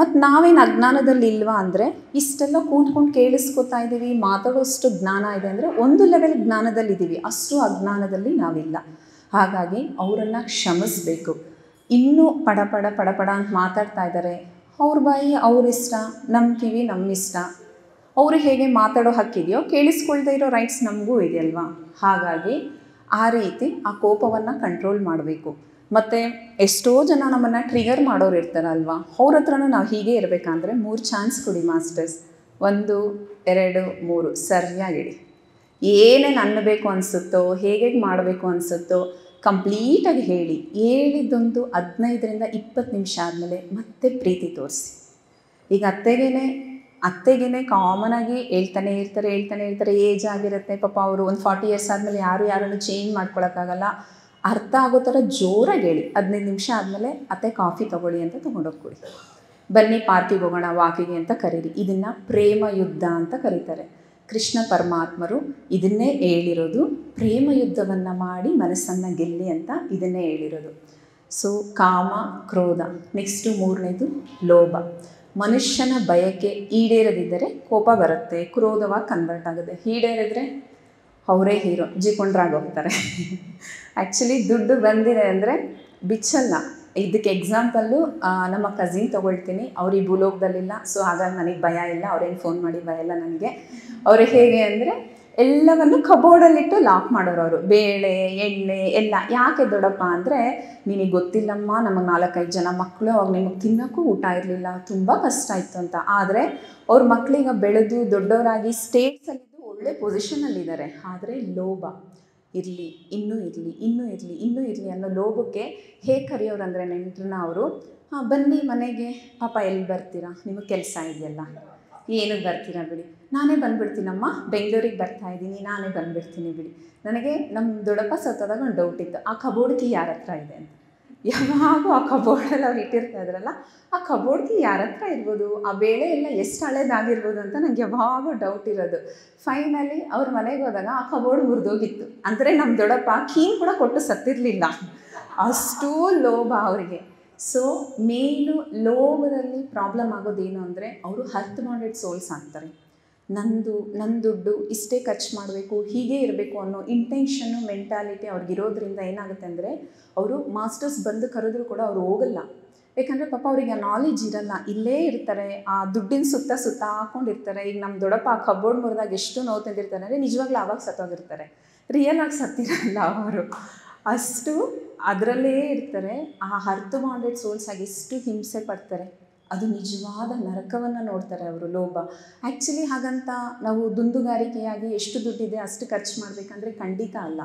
ಮತ್ತು ನಾವೇನು ಅಜ್ಞಾನದಲ್ಲಿ ಇಲ್ವಾ ಅಂದರೆ, ಇಷ್ಟೆಲ್ಲ ಕೂತ್ಕೊಂಡು ಕೇಳಿಸ್ಕೊತಾ ಇದ್ದೀವಿ, ಮಾತಾಡೋಷ್ಟು ಜ್ಞಾನ ಇದೆ ಅಂದರೆ ಒಂದು ಲೆವೆಲ್ ಜ್ಞಾನದಲ್ಲಿದ್ದೀವಿ, ಅಷ್ಟು ಅಜ್ಞಾನದಲ್ಲಿ ನಾವಿಲ್ಲ. ಹಾಗಾಗಿ ಅವರನ್ನು ಕ್ಷಮಿಸಬೇಕು. ಇನ್ನೂ ಪಡ ಅಂತ ಮಾತಾಡ್ತಾ ಇದ್ದಾರೆ, ಅವ್ರ ಬಾಯಿ ಅವ್ರ ಇಷ್ಟ, ನಮ್ಮ ಕಿವಿ ನಮ್ಮ ಇಷ್ಟ. ಅವರು ಹೇಗೆ ಮಾತಾಡೋ ಹಕ್ಕಿದೆಯೋ ಕೇಳಿಸ್ಕೊಳ್ದೇ ಇರೋ ರೈಟ್ಸ್ ನಮಗೂ ಇದೆಯಲ್ವಾ. ಹಾಗಾಗಿ ಆ ರೀತಿ ಆ ಕೋಪವನ್ನು ಕಂಟ್ರೋಲ್ ಮಾಡಬೇಕು. ಮತ್ತು ಎಷ್ಟೋ ಜನ ನಮ್ಮನ್ನು ಟ್ರಿಗರ್ ಮಾಡೋರು ಇರ್ತಾರಲ್ವ, ಅವ್ರ ಹತ್ರನೂ ನಾವು ಹೀಗೆ ಇರಬೇಕಂದ್ರೆ 3 ಚಾನ್ಸ್ ಕೊಡಿ ಮಾಸ್ಟರ್ಸ್. 1 2 3 ಸರಿಯಾಗಿಡಿ. ಏನೇನು ಅನ್ನಬೇಕು ಅನಿಸುತ್ತೋ, ಹೇಗೆ ಮಾಡಬೇಕು ಅನಿಸುತ್ತೋ ಕಂಪ್ಲೀಟಾಗಿ ಹೇಳಿದ್ದೊಂದು 15ರಿಂದ 20 ನಿಮಿಷ ಆದಮೇಲೆ ಮತ್ತೆ ಪ್ರೀತಿ ತೋರಿಸಿ. ಈಗ ಅತ್ತೆಗೇನೆ ಕಾಮನಾಗಿ ಹೇಳ್ತಾನೆ ಇರ್ತಾರೆ, ಏಜ್ ಆಗಿರುತ್ತೆ ಪಾಪ. ಅವರು ಒಂದು 40 ಇಯರ್ಸ್ ಆದಮೇಲೆ ಯಾರನ್ನು ಚೇಂಜ್ ಮಾಡ್ಕೊಳಕ್ಕಾಗಲ್ಲ. ಅರ್ಥ ಆಗೋ ಥರ ಜೋರಾಗಿ ಹೇಳಿ. 15 ನಿಮಿಷ ಆದಮೇಲೆ ಅತ್ತೆ ಕಾಫಿ ತೊಗೊಳ್ಳಿ ಅಂತ ತೊಗೊಂಡೋಗ್ಕೊಡಿ. ಬನ್ನಿ ಪಾರ್ಕಿಗೆ ಹೋಗೋಣ ವಾಕಿಗೆ ಅಂತ ಕರೀರಿ. ಇದನ್ನು ಪ್ರೇಮ ಯುದ್ಧ ಅಂತ ಕರೀತಾರೆ. ಕೃಷ್ಣ ಪರಮಾತ್ಮರು ಇದನ್ನೇ ಹೇಳಿರೋದು, ಪ್ರೇಮ ಯುದ್ಧವನ್ನು ಮಾಡಿ ಮನಸ್ಸನ್ನು ಗೆಲ್ಲಿ ಅಂತ ಇದನ್ನೇ ಹೇಳಿರೋದು. ಸೊ ಕಾಮ, ಕ್ರೋಧ. ನೆಕ್ಸ್ಟು 3ನೇದು ಲೋಭ. ಮನುಷ್ಯನ ಬಯಕೆ ಈಡೇರದಿದ್ದರೆ ಕೋಪ ಬರುತ್ತೆ, ಕ್ರೋಧವಾಗಿ ಕನ್ವರ್ಟ್ ಆಗುತ್ತೆ. ಈಡೇರಿದ್ರೆ ಅವರೇ ಹೀರೋ, ಜಿಕೊಂಡ್ರಾಗಿ ಹೋಗ್ತಾರೆ. ಆ್ಯಕ್ಚುಲಿ ದುಡ್ಡು ಬಂದಿದೆ ಅಂದರೆ ಬಿಚ್ಚಲ್ಲ. ಇದಕ್ಕೆ ಎಕ್ಸಾಂಪಲ್ಲು ನಮ್ಮ ಕಸಿನ್ ತೊಗೊಳ್ತೀನಿ. ಅವ್ರು ಈ ಭೂಲೋಕದಲ್ಲಿಲ್ಲ, ಸೊ ಹಾಗಾಗಿ ನನಗೆ ಭಯ ಇಲ್ಲ. ಅವ್ರೇನು ಫೋನ್ ಮಾಡಿ ಭಯ ಇಲ್ಲ ನನಗೆ. ಅವರು ಹೇಗೆ ಅಂದರೆ ಎಲ್ಲವನ್ನು ಕಬೋರ್ಡಲ್ಲಿಟ್ಟು ಲಾಕ್ ಮಾಡೋರು. ಅವರು ಬೇಳೆ ಎಣ್ಣೆ ಎಲ್ಲ. ಯಾಕೆ ದೊಡ್ಡಪ್ಪ ಅಂದರೆ, ನಿನಗೆ ಗೊತ್ತಿಲ್ಲಮ್ಮ, ನಮಗೆ 4-5 ಜನ ಮಕ್ಕಳು, ಅವಾಗ ನಿಮಗೆ ತಿನ್ನೋಕ್ಕೂ ಊಟ ಇರಲಿಲ್ಲ, ತುಂಬ ಕಷ್ಟ ಇತ್ತು ಅಂತ. ಆದರೆ ಅವ್ರ ಮಕ್ಕಳೀಗ ಬೆಳೆದು ದೊಡ್ಡವರಾಗಿ ಸ್ಟೇಟ್ಸಲ್ಲಿದ್ದು ಒಳ್ಳೆ ಪೊಸಿಷನಲ್ಲಿದ್ದಾರೆ. ಆದರೆ ಲೋಭ, ಇರಲಿ, ಇನ್ನೂ ಇರಲಿ, ಇನ್ನೂ ಇರಲಿ, ಇನ್ನೂ ಇರಲಿ ಅನ್ನೋ ಲೋಭಕ್ಕೆ ಹೇಗೆ ಕರೆಯೋರು ಅಂದರೆ ನೆಂಟ್ರನ್ನ ಅವರು, ಹಾಂ ಬನ್ನಿ ಮನೆಗೆ, ಪಾಪ ಎಲ್ಲಿ ಬರ್ತೀರಾ, ನಿಮಗೆ ಕೆಲಸ ಇದೆಯಲ್ಲ, ಏನಕ್ಕೆ ಬರ್ತೀರಾ ಬಿಡಿ, ನಾನೇ ಬಂದುಬಿಡ್ತೀನಮ್ಮ, ಬೆಂಗಳೂರಿಗೆ ಬರ್ತಾಯಿದ್ದೀನಿ, ನಾನೇ ಬಂದುಬಿಡ್ತೀನಿ ಬಿಡಿ. ನನಗೆ ನಮ್ಮ ದೊಡ್ಡಪ್ಪ ಸತ್ತೋದಾಗ ಒಂದು ಡೌಟ್ ಇತ್ತು, ಆ ಕಬೋರ್ಡ್ ಕೀ ಯಾರ ಹತ್ರ ಇದೆ ಅಂತ. ಯಾವಾಗೂ ಆ ಕಬೋರ್ಡಲ್ಲಿ ಅವ್ರು ಇಟ್ಟಿರ್ತಾ ಇದ್ರಲ್ಲ, ಆ ಕಬೋರ್ಡ್ ಕೀ ಯಾರ ಹತ್ರ ಇರ್ಬೋದು, ಆ ಬೇಳೆ ಎಲ್ಲ ಎಷ್ಟು ಹಳೇದಾಗಿರ್ಬೋದು ಅಂತ ನನಗೆ ಯಾವಾಗೂ ಡೌಟ್ ಇರೋದು. ಫೈನಲಿ ಅವ್ರ ಮನೆಗೆ ಹೋದಾಗ ಆ ಕಬೋರ್ಡ್ ಮುರಿದೋಗಿತ್ತು. ಅಂದರೆ ನಮ್ಮ ದೊಡ್ಡಪ್ಪ ಕೀನ್ ಕೂಡ ಕೊಟ್ಟು ಸತ್ತಿರಲಿಲ್ಲ, ಅಷ್ಟೂ ಲೋಭ ಅವರಿಗೆ. ಸೊ ಮೇಯ್ನು ಲೋಭದಲ್ಲಿ ಪ್ರಾಬ್ಲಮ್ ಆಗೋದೇನು ಅಂದರೆ ಅವರು ಹರ್ಟ್ ಬಾಂಡೆಡ್ ಸೋಲ್ಸ್ ಆಗ್ತಾರೆ. ನನ್ನ ದುಡ್ಡು ಇಷ್ಟೇ ಖರ್ಚು ಮಾಡಬೇಕು, ಹೀಗೆ ಇರಬೇಕು ಅನ್ನೋ ಇಂಟೆನ್ಷನ್ನು ಮೆಂಟಾಲಿಟಿ ಅವ್ರಿಗಿರೋದ್ರಿಂದ ಏನಾಗುತ್ತೆ ಅಂದರೆ ಅವರು ಮಾಸ್ಟರ್ಸ್ ಬಂದು ಕರೆದ್ರೂ ಕೂಡ ಅವರು ಹೋಗಲ್ಲ. ಯಾಕಂದರೆ ಪಾಪ ಅವರಿಗೆ ಆ ನಾಲೆಜ್ ಇರಲ್ಲ, ಇಲ್ಲೇ ಇರ್ತಾರೆ, ಆ ದುಡ್ಡಿನ ಸುತ್ತ ಹಾಕ್ಕೊಂಡಿರ್ತಾರೆ. ಈಗ ನಮ್ಮ ದೊಡ್ಡಪ್ಪ ಆ ಕಬೋರ್ಡ್ ಮುರಿದಾಗ ಎಷ್ಟು ನೋವು ತಿಂದಿರ್ತಾರೆ ಅಂದರೆ ನಿಜವಾಗ್ಲೂ ಆವಾಗ ಸತ್ತೋಗಿರ್ತಾರೆ, ರಿಯಲಾಗಿ ಸತ್ತಿರಲ್ಲ ಅವರು. ಅಷ್ಟು ಅದರಲ್ಲೇ ಇರ್ತಾರೆ. ಆ ಹರ್ಟ್ ಬಾಂಡೆಡ್ ಸೋಲ್ಸ್ ಆಗಿ ಎಷ್ಟು ಹಿಂಸೆ ಪಡ್ತಾರೆ, ಅದು ನಿಜವಾದ ನರಕವನ್ನು ನೋಡ್ತಾರೆ ಅವರು. ಲೋಭ ಆ್ಯಕ್ಚುಲಿ ಹಾಗಂತ ನಾವು ದುಂದುಗಾರಿಕೆಯಾಗಿ ಎಷ್ಟು ದುಡ್ಡಿದೆ ಅಷ್ಟು ಖರ್ಚು ಮಾಡಬೇಕಂದ್ರೆ ಖಂಡಿತ ಅಲ್ಲ.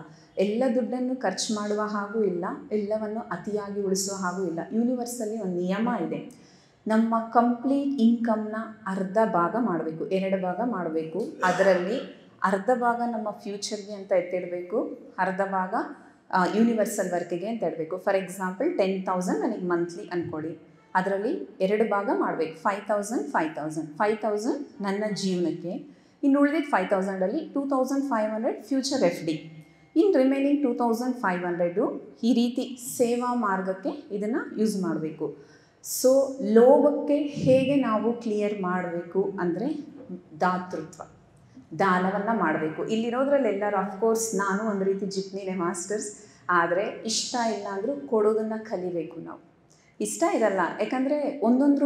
ಎಲ್ಲ ದುಡ್ಡನ್ನು ಖರ್ಚು ಮಾಡುವ ಹಾಗೂ ಇಲ್ಲ, ಎಲ್ಲವನ್ನು ಅತಿಯಾಗಿ ಉಳಿಸುವ ಹಾಗೂ ಇಲ್ಲ. ಯೂನಿವರ್ಸಲ್ಲಿ ಒಂದು ನಿಯಮ ಇದೆ, ನಮ್ಮ ಕಂಪ್ಲೀಟ್ ಇನ್ಕಮ್ನ ಅರ್ಧ ಭಾಗ ಮಾಡಬೇಕು, 2 ಭಾಗ ಮಾಡಬೇಕು. ಅದರಲ್ಲಿ ಅರ್ಧ ಭಾಗ ನಮ್ಮ ಫ್ಯೂಚರ್ಗೆ ಅಂತ ಎತ್ತಿಡಬೇಕು, ಅರ್ಧ ಭಾಗ ಯೂನಿವರ್ಸಲ್ ವರ್ಕಿಗೆ ಅಂತ ಇಡಬೇಕು. ಫಾರ್ ಎಕ್ಸಾಂಪಲ್ 10,000 ನನಗೆ ಮಂತ್ಲಿ ಅಂದ್ಕೊಳ್ಳಿ, ಅದರಲ್ಲಿ 2 ಭಾಗ ಮಾಡಬೇಕು, 5,000 ನನ್ನ ಜೀವನಕ್ಕೆ, ಇನ್ನು ಉಳಿದಿದ್ದು 5,000ಅಲ್ಲಿ 2,500 ಫ್ಯೂಚರ್ FD, ಇನ್ನು ರಿಮೈನಿಂಗ್ 2,500 ಈ ರೀತಿ ಸೇವಾ ಮಾರ್ಗಕ್ಕೆ ಇದನ್ನು ಯೂಸ್ ಮಾಡಬೇಕು. ಸೊ ಲೋಭಕ್ಕೆ ಹೇಗೆ ನಾವು ಕ್ಲಿಯರ್ ಮಾಡಬೇಕು ಅಂದರೆ ದಾತೃತ್ವ, ದಾನವನ್ನು ಮಾಡಬೇಕು. ಇಲ್ಲಿರೋದ್ರಲ್ಲಿ ಎಲ್ಲರೂ ಅಫ್ಕೋರ್ಸ್ ನಾನು ಒಂದು ರೀತಿ ಜಿಪ್ನಿನೇ ಮಾಸ್ಟರ್ಸ್, ಆದರೆ ಇಷ್ಟ ಇಲ್ಲ ಅಂದರೂ ಕೊಡೋದನ್ನು ಕಲಿಬೇಕು ನಾವು. ಇಷ್ಟ ಇರಲ್ಲ, ಯಾಕಂದರೆ ಒಂದೊಂದು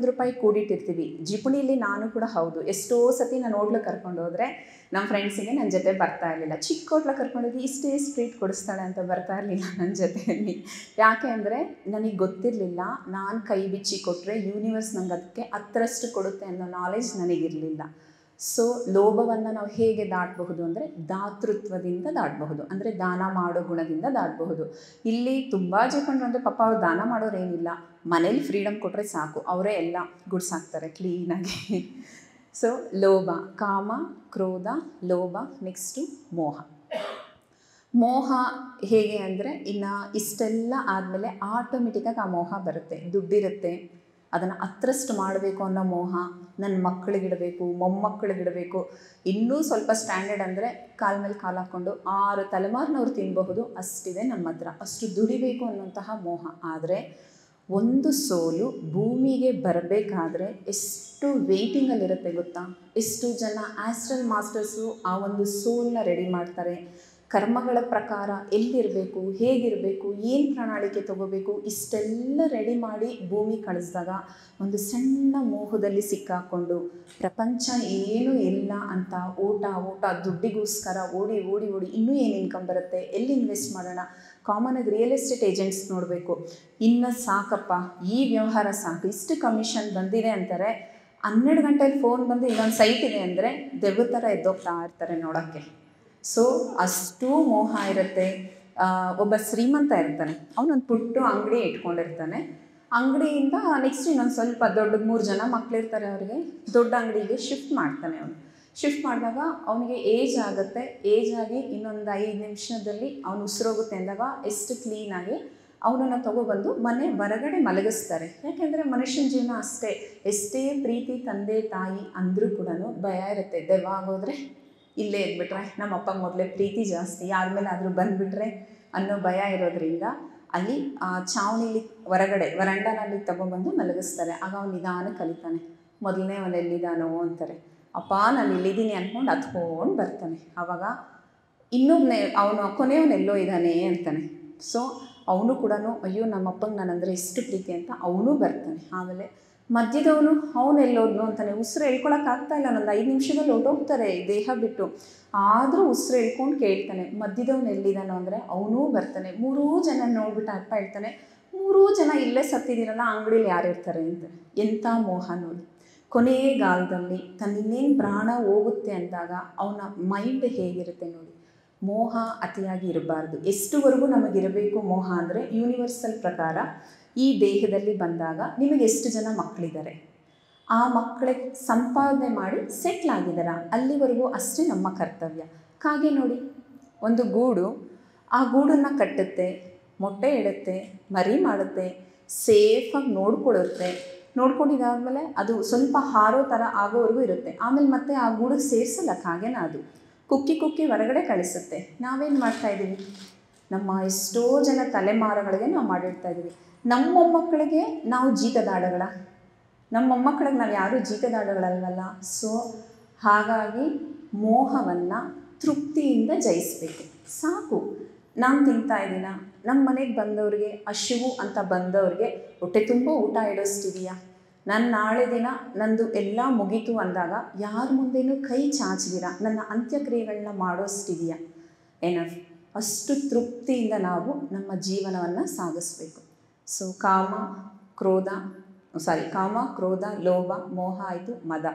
ರೂಪಾಯಿ ಕೂಡಿಟ್ಟಿರ್ತೀವಿ. ಜಿಪುಣಿಲಿ ನಾನು ಕೂಡ ಹೌದು, ಎಷ್ಟೋ ಸತಿ ನಾನು ಹೋಟ್ಲಿಗೆ ಕರ್ಕೊಂಡು ಹೋದರೆ ನಮ್ಮ ಫ್ರೆಂಡ್ಸಿಗೆ ನನ್ನ ಜೊತೆ ಬರ್ತಾ ಇರಲಿಲ್ಲ. ಚಿಕ್ಕ ಹೋಟ್ಲಿಗೆ ಕರ್ಕೊಂಡೋಗಿ ಇಷ್ಟೇ ಟ್ರೀಟ್ ಕೊಡಿಸ್ತಾಳೆ ಅಂತ ಬರ್ತಾ ಇರಲಿಲ್ಲ ನನ್ನ ಜೊತೆಯಲ್ಲಿ. ಯಾಕೆ ಅಂದರೆ ನನಗೆ ಗೊತ್ತಿರಲಿಲ್ಲ, ನಾನು ಕೈ ಬಿಚ್ಚಿ ಕೊಟ್ಟರೆ ಯೂನಿವರ್ಸ್ ನಂಗೆ ಅದಕ್ಕೆ 10ರಷ್ಟು ಕೊಡುತ್ತೆ ಅನ್ನೋ ನಾಲೆಜ್ ನನಗಿರಲಿಲ್ಲ. ಸೊ ಲೋಭವನ್ನು ನಾವು ಹೇಗೆ ದಾಟಬಹುದು ಅಂದರೆ ದಾತೃತ್ವದಿಂದ ದಾಟಬಹುದು, ಅಂದರೆ ದಾನ ಮಾಡೋ ಗುಣದಿಂದ ದಾಟಬಹುದು. ಇಲ್ಲಿ ತುಂಬ ಜನರು ಅಂದರೆ ಪಾಪ ಅವ್ರು ದಾನ ಮಾಡೋರೇನಿಲ್ಲ, ಮನೇಲಿ ಫ್ರೀಡಮ್ ಕೊಟ್ಟರೆ ಸಾಕು, ಅವರೇ ಎಲ್ಲ ಗುಡ್ಸಾಕ್ತಾರೆ ಕ್ಲೀನಾಗಿ. ಸೊ ಲೋಭ, ಕಾಮ, ಕ್ರೋಧ, ಲೋಭ, ನೆಕ್ಸ್ಟು ಮೋಹ ಹೇಗೆ ಅಂದರೆ ಇನ್ನು ಇಷ್ಟೆಲ್ಲ ಆದಮೇಲೆ ಆಟೋಮೆಟಿಕ್ಕಾಗಿ ಆ ಮೋಹ ಬರುತ್ತೆ. ದುಡ್ಡಿರುತ್ತೆ, ಅದನ್ನು 10ರಷ್ಟು ಮಾಡಬೇಕು ಅನ್ನೋ ಮೋಹ, ನನ್ನ ಮಕ್ಕಳಿಗಿಡಬೇಕು, ಮೊಮ್ಮಕ್ಕಳಿಗಿಡಬೇಕು, ಇನ್ನೂ ಸ್ವಲ್ಪ ಸ್ಟ್ಯಾಂಡರ್ಡ್ ಅಂದರೆ ಕಾಲ ಮೇಲೆ ಕಾಲು ಹಾಕ್ಕೊಂಡು 6 ತಲೆಮಾರಿನವ್ರು ತಿನ್ನಬಹುದು ಅಷ್ಟಿದೆ ನಮ್ಮ ಹತ್ರ, ಅಷ್ಟು ದುಡಿಬೇಕು ಅನ್ನೋಂತಹ ಮೋಹ. ಆದರೆ ಒಂದು ಸೋಲು ಭೂಮಿಗೆ ಬರಬೇಕಾದ್ರೆ ಎಷ್ಟು ವೇಟಿಂಗಲ್ಲಿರುತ್ತೆ ಗೊತ್ತಾ? ಎಷ್ಟು ಜನ ಆಸ್ಟ್ರಲ್ ಮಾಸ್ಟರ್ಸು ಆ ಒಂದು ಸೋಲ್ನ ರೆಡಿ ಮಾಡ್ತಾರೆ. ಕರ್ಮಗಳ ಪ್ರಕಾರ ಎಲ್ಲಿರಬೇಕು, ಹೇಗಿರಬೇಕು, ಏನು ಪ್ರಣಾಳಿಕೆ ತೊಗೋಬೇಕು, ಇಷ್ಟೆಲ್ಲ ರೆಡಿ ಮಾಡಿ ಭೂಮಿ ಕಳಿಸಿದಾಗ ಒಂದು ಸಣ್ಣ ಮೋಹದಲ್ಲಿ ಸಿಕ್ಕಾಕೊಂಡು ಪ್ರಪಂಚ ಏನೂ ಇಲ್ಲ ಅಂತ ಓಟ ದುಡ್ಡಿಗೋಸ್ಕರ ಓಡಿ ಇನ್ನೂ ಏನು ಇನ್ಕಮ್ ಬರುತ್ತೆ, ಎಲ್ಲಿ ಇನ್ವೆಸ್ಟ್ ಮಾಡೋಣ, ಕಾಮನಾಗಿ ರಿಯಲ್ ಎಸ್ಟೇಟ್ ಏಜೆಂಟ್ಸ್ ನೋಡಬೇಕು, ಇನ್ನು ಸಾಕಪ್ಪ ಈ ವ್ಯವಹಾರ ಸಾಕು, ಇಷ್ಟು ಕಮಿಷನ್ ಬಂದಿದೆ ಅಂತಾರೆ. 12 ಗಂಟೆಲಿ ಫೋನ್ ಬಂದು ಇನ್ನೊಂದು ಸೈಟ್ ಇದೆ ಅಂದರೆ ದೆವ್ವ ಥರ ಎದ್ದೋಗ್ತಾ ಇರ್ತಾರೆ ನೋಡೋಕ್ಕೆ. ಸೊ ಅಷ್ಟು ಮೋಹ ಇರುತ್ತೆ. ಒಬ್ಬ ಶ್ರೀಮಂತ ಇರ್ತಾನೆ, ಅವನೊಂದು ಪುಟ್ಟ ಅಂಗಡಿ ಇಟ್ಕೊಂಡಿರ್ತಾನೆ. ಅಂಗಡಿಯಿಂದ ನೆಕ್ಸ್ಟ್ ಇನ್ನೊಂದು ಸ್ವಲ್ಪ ದೊಡ್ಡ 3 ಜನ ಮಕ್ಕಳಿರ್ತಾರೆ, ಅವರಿಗೆ ದೊಡ್ಡ ಅಂಗಡಿಗೆ ಶಿಫ್ಟ್ ಮಾಡ್ತಾನೆ. ಅವನು ಶಿಫ್ಟ್ ಮಾಡಿದಾಗ ಅವನಿಗೆ ಏಜ್ ಆಗುತ್ತೆ, ಏಜ್ ಆಗಿ ಇನ್ನೊಂದು 5 ನಿಮಿಷದಲ್ಲಿ ಅವನು ಉಸಿರೋಗುತ್ತೆ ಅಂದಾಗ ಎಷ್ಟು ಕ್ಲೀನಾಗಿ ಅವನನ್ನು ತಗೊಬಂದು ಮನೆ ಹೊರಗಡೆ ಮಲಗಿಸ್ತಾರೆ. ಯಾಕೆಂದರೆ ಮನುಷ್ಯನ ಜೀವನ ಅಷ್ಟೇ, ಎಷ್ಟೇ ಪ್ರೀತಿ ತಂದೆ ತಾಯಿ ಅಂದರೂ ಕೂಡ ಭಯ ಇರುತ್ತೆ. ದೆವ್ವ ಆಗೋದ್ರೆ ಇಲ್ಲೇ ಇದ್ಬಿಟ್ರೆ, ನಮ್ಮ ಅಪ್ಪ ಮೊದಲೇ ಪ್ರೀತಿ ಜಾಸ್ತಿ, ಯಾರ ಮೇಲೆ ಆದರೂ ಬಂದುಬಿಟ್ರೆ ಅನ್ನೋ ಭಯ ಇರೋದ್ರಿಂದ ಅಲ್ಲಿ ಚಾವಣಿಲಿ ಹೊರಗಡೆ ವರಂಡಾನಲ್ಲಿ ತಗೊಬಂದು ಮಲಗಿಸ್ತಾರೆ. ಆಗ ಅವ್ನು ನಿಧಾನ ಕಲಿತಾನೆ. ಮೊದಲನೇ ಅವನು ಎಲ್ಲಿದ್ದಾನೋ ಅಂತಾರೆ, ಅಪ್ಪ ನಾನು ಇಲ್ಲಿದ್ದೀನಿ ಅಂದ್ಕೊಂಡು ಹತ್ಕೊಂಡು ಬರ್ತಾನೆ. ಆವಾಗ ಇನ್ನೊಬ್ಬನೇ ಅವನು ಕೊನೆಯವನೆಲ್ಲೋ ಇದ್ದಾನೆ ಅಂತಾನೆ. ಸೊ ಅವನು ಕೂಡ ಅಯ್ಯೋ ನಮ್ಮಪ್ಪಂಗೆ ನಾನಂದರೆ ಎಷ್ಟು ಪ್ರೀತಿ ಅಂತ ಅವನು ಬರ್ತಾನೆ. ಆಮೇಲೆ ಮಧ್ಯದವನು ಅವನೆಲ್ಲೋದ್ನು ಅಂತಾನೆ. ಉಸಿರು ಹೇಳ್ಕೊಳಕ್ಕಾಗ್ತಾಯಿಲ್ಲ, ಒಂದು 5 ನಿಮಿಷದಲ್ಲಿ ಹೊರಟೋಗ್ತಾರೆ ದೇಹ ಬಿಟ್ಟು, ಆದರೂ ಉಸಿರು ಹೇಳ್ಕೊಂಡು ಕೇಳ್ತಾನೆ ಮಧ್ಯದವನು ಎಲ್ಲಿದ್ದಾನೋ ಅಂದರೆ ಅವನೂ ಬರ್ತಾನೆ. 3 ಜನ ನೋಡ್ಬಿಟ್ಟು ಅಪ್ಪ ಹೇಳ್ತಾನೆ, 3 ಜನ ಇಲ್ಲೇ ಸತ್ತಿದ್ದೀರಲ್ಲ, ಅಂಗಡೀಲಿ ಯಾರು ಇರ್ತಾರೆ ಅಂತ. ಎಂಥ ಮೋಹ ನೋಡಿ. ಕೊನೆಗಾಲದಲ್ಲಿ ತನ್ನಿನ್ನೇನು ಪ್ರಾಣ ಹೋಗುತ್ತೆ ಅಂದಾಗ ಅವನ ಮೈಂಡ್ ಹೇಗಿರುತ್ತೆ ನೋಡಿ. ಮೋಹ ಅತಿಯಾಗಿ ಇರಬಾರ್ದು. ಎಷ್ಟುವರೆಗೂ ನಮಗಿರಬೇಕು ಮೋಹ ಅಂದರೆ, ಯೂನಿವರ್ಸಲ್ ಪ್ರಕಾರ ಈ ದೇಹದಲ್ಲಿ ಬಂದಾಗ ನಿಮಗೆ ಎಷ್ಟು ಜನ ಮಕ್ಕಳಿದ್ದಾರೆ, ಆ ಮಕ್ಕಳಿಗೆ ಸಂಪಾದನೆ ಮಾಡಿ ಸೆಟ್ಲ್ ಆಗಿದ್ದಾರಾ, ಅಲ್ಲಿವರೆಗೂ ಅಷ್ಟೇ ನಮ್ಮ ಕರ್ತವ್ಯ. ಕಾಗೆ ನೋಡಿ, ಒಂದು ಗೂಡು, ಆ ಗೂಡನ್ನು ಕಟ್ಟುತ್ತೆ, ಮೊಟ್ಟೆ ಇಡುತ್ತೆ, ಮರಿ ಮಾಡುತ್ತೆ, ಸೇಫಾಗಿ ನೋಡ್ಕೊಂಡಿದ್ದಾದಮೇಲೆ ಅದು ಸ್ವಲ್ಪ ಹಾರೋ ಥರ ಆಗೋವರೆಗೂ ಇರುತ್ತೆ. ಆಮೇಲೆ ಮತ್ತೆ ಆ ಗೂಡಿಗೆ ಸೇರಿಸಲ್ಲ ಕಾಗೆನ, ಅದು ಕುಕ್ಕಿ ಹೊರಗಡೆ ಕಳಿಸುತ್ತೆ. ನಾವೇನು ಮಾಡ್ತಾಯಿದ್ದೀವಿ, ನಮ್ಮ ಎಷ್ಟೋ ಜನ ತಲೆಮಾರುಗಳಿಗೆ ನಾವು ಮಾಡಿರ್ತಾ ಇದ್ದೀವಿ. ನಮ್ಮ ಮೊಮ್ಮಕ್ಕಳಿಗೆ ನಾವು ಜೀತದಾಡುಗಳ, ನಮ್ಮ ಮೊಮ್ಮಕ್ಕಳಿಗೆ ನಾವು ಯಾರೂ ಜೀತದಾಡುಗಳಲ್ವಲ್ಲ. ಸೊ ಹಾಗಾಗಿ ಮೋಹವನ್ನು ತೃಪ್ತಿಯಿಂದ ಜಯಿಸಬೇಕು. ಸಾಕು, ನಾನು ತಿಂತಾ ಇದ್ದೀನ, ನಮ್ಮ ಮನೆಗೆ ಬಂದವ್ರಿಗೆ, ಹಸಿವು ಅಂತ ಬಂದವ್ರಿಗೆ ಹೊಟ್ಟೆ ತುಂಬ ಊಟ ಇಡೋಷ್ಟಿದೆಯಾ, ನಾನು ನಾಳೆ ದಿನ ನಂದು ಎಲ್ಲ ಮುಗೀತು ಅಂದಾಗ ಯಾರ ಮುಂದೆನೂ ಕೈ ಚಾಚದಿರ ನನ್ನ ಅಂತ್ಯಕ್ರಿಯೆಗಳನ್ನ ಮಾಡೋಷ್ಟಿದೆಯಾ, ಏನಫ್. ಅಷ್ಟು ತೃಪ್ತಿಯಿಂದ ನಾವು ನಮ್ಮ ಜೀವನವನ್ನು ಸಾಗಿಸ್ಬೇಕು. ಸೊ ಕಾಮ, ಕ್ರೋಧ, ಲೋಭ, ಮೋಹ ಆಯಿತು, ಮದ.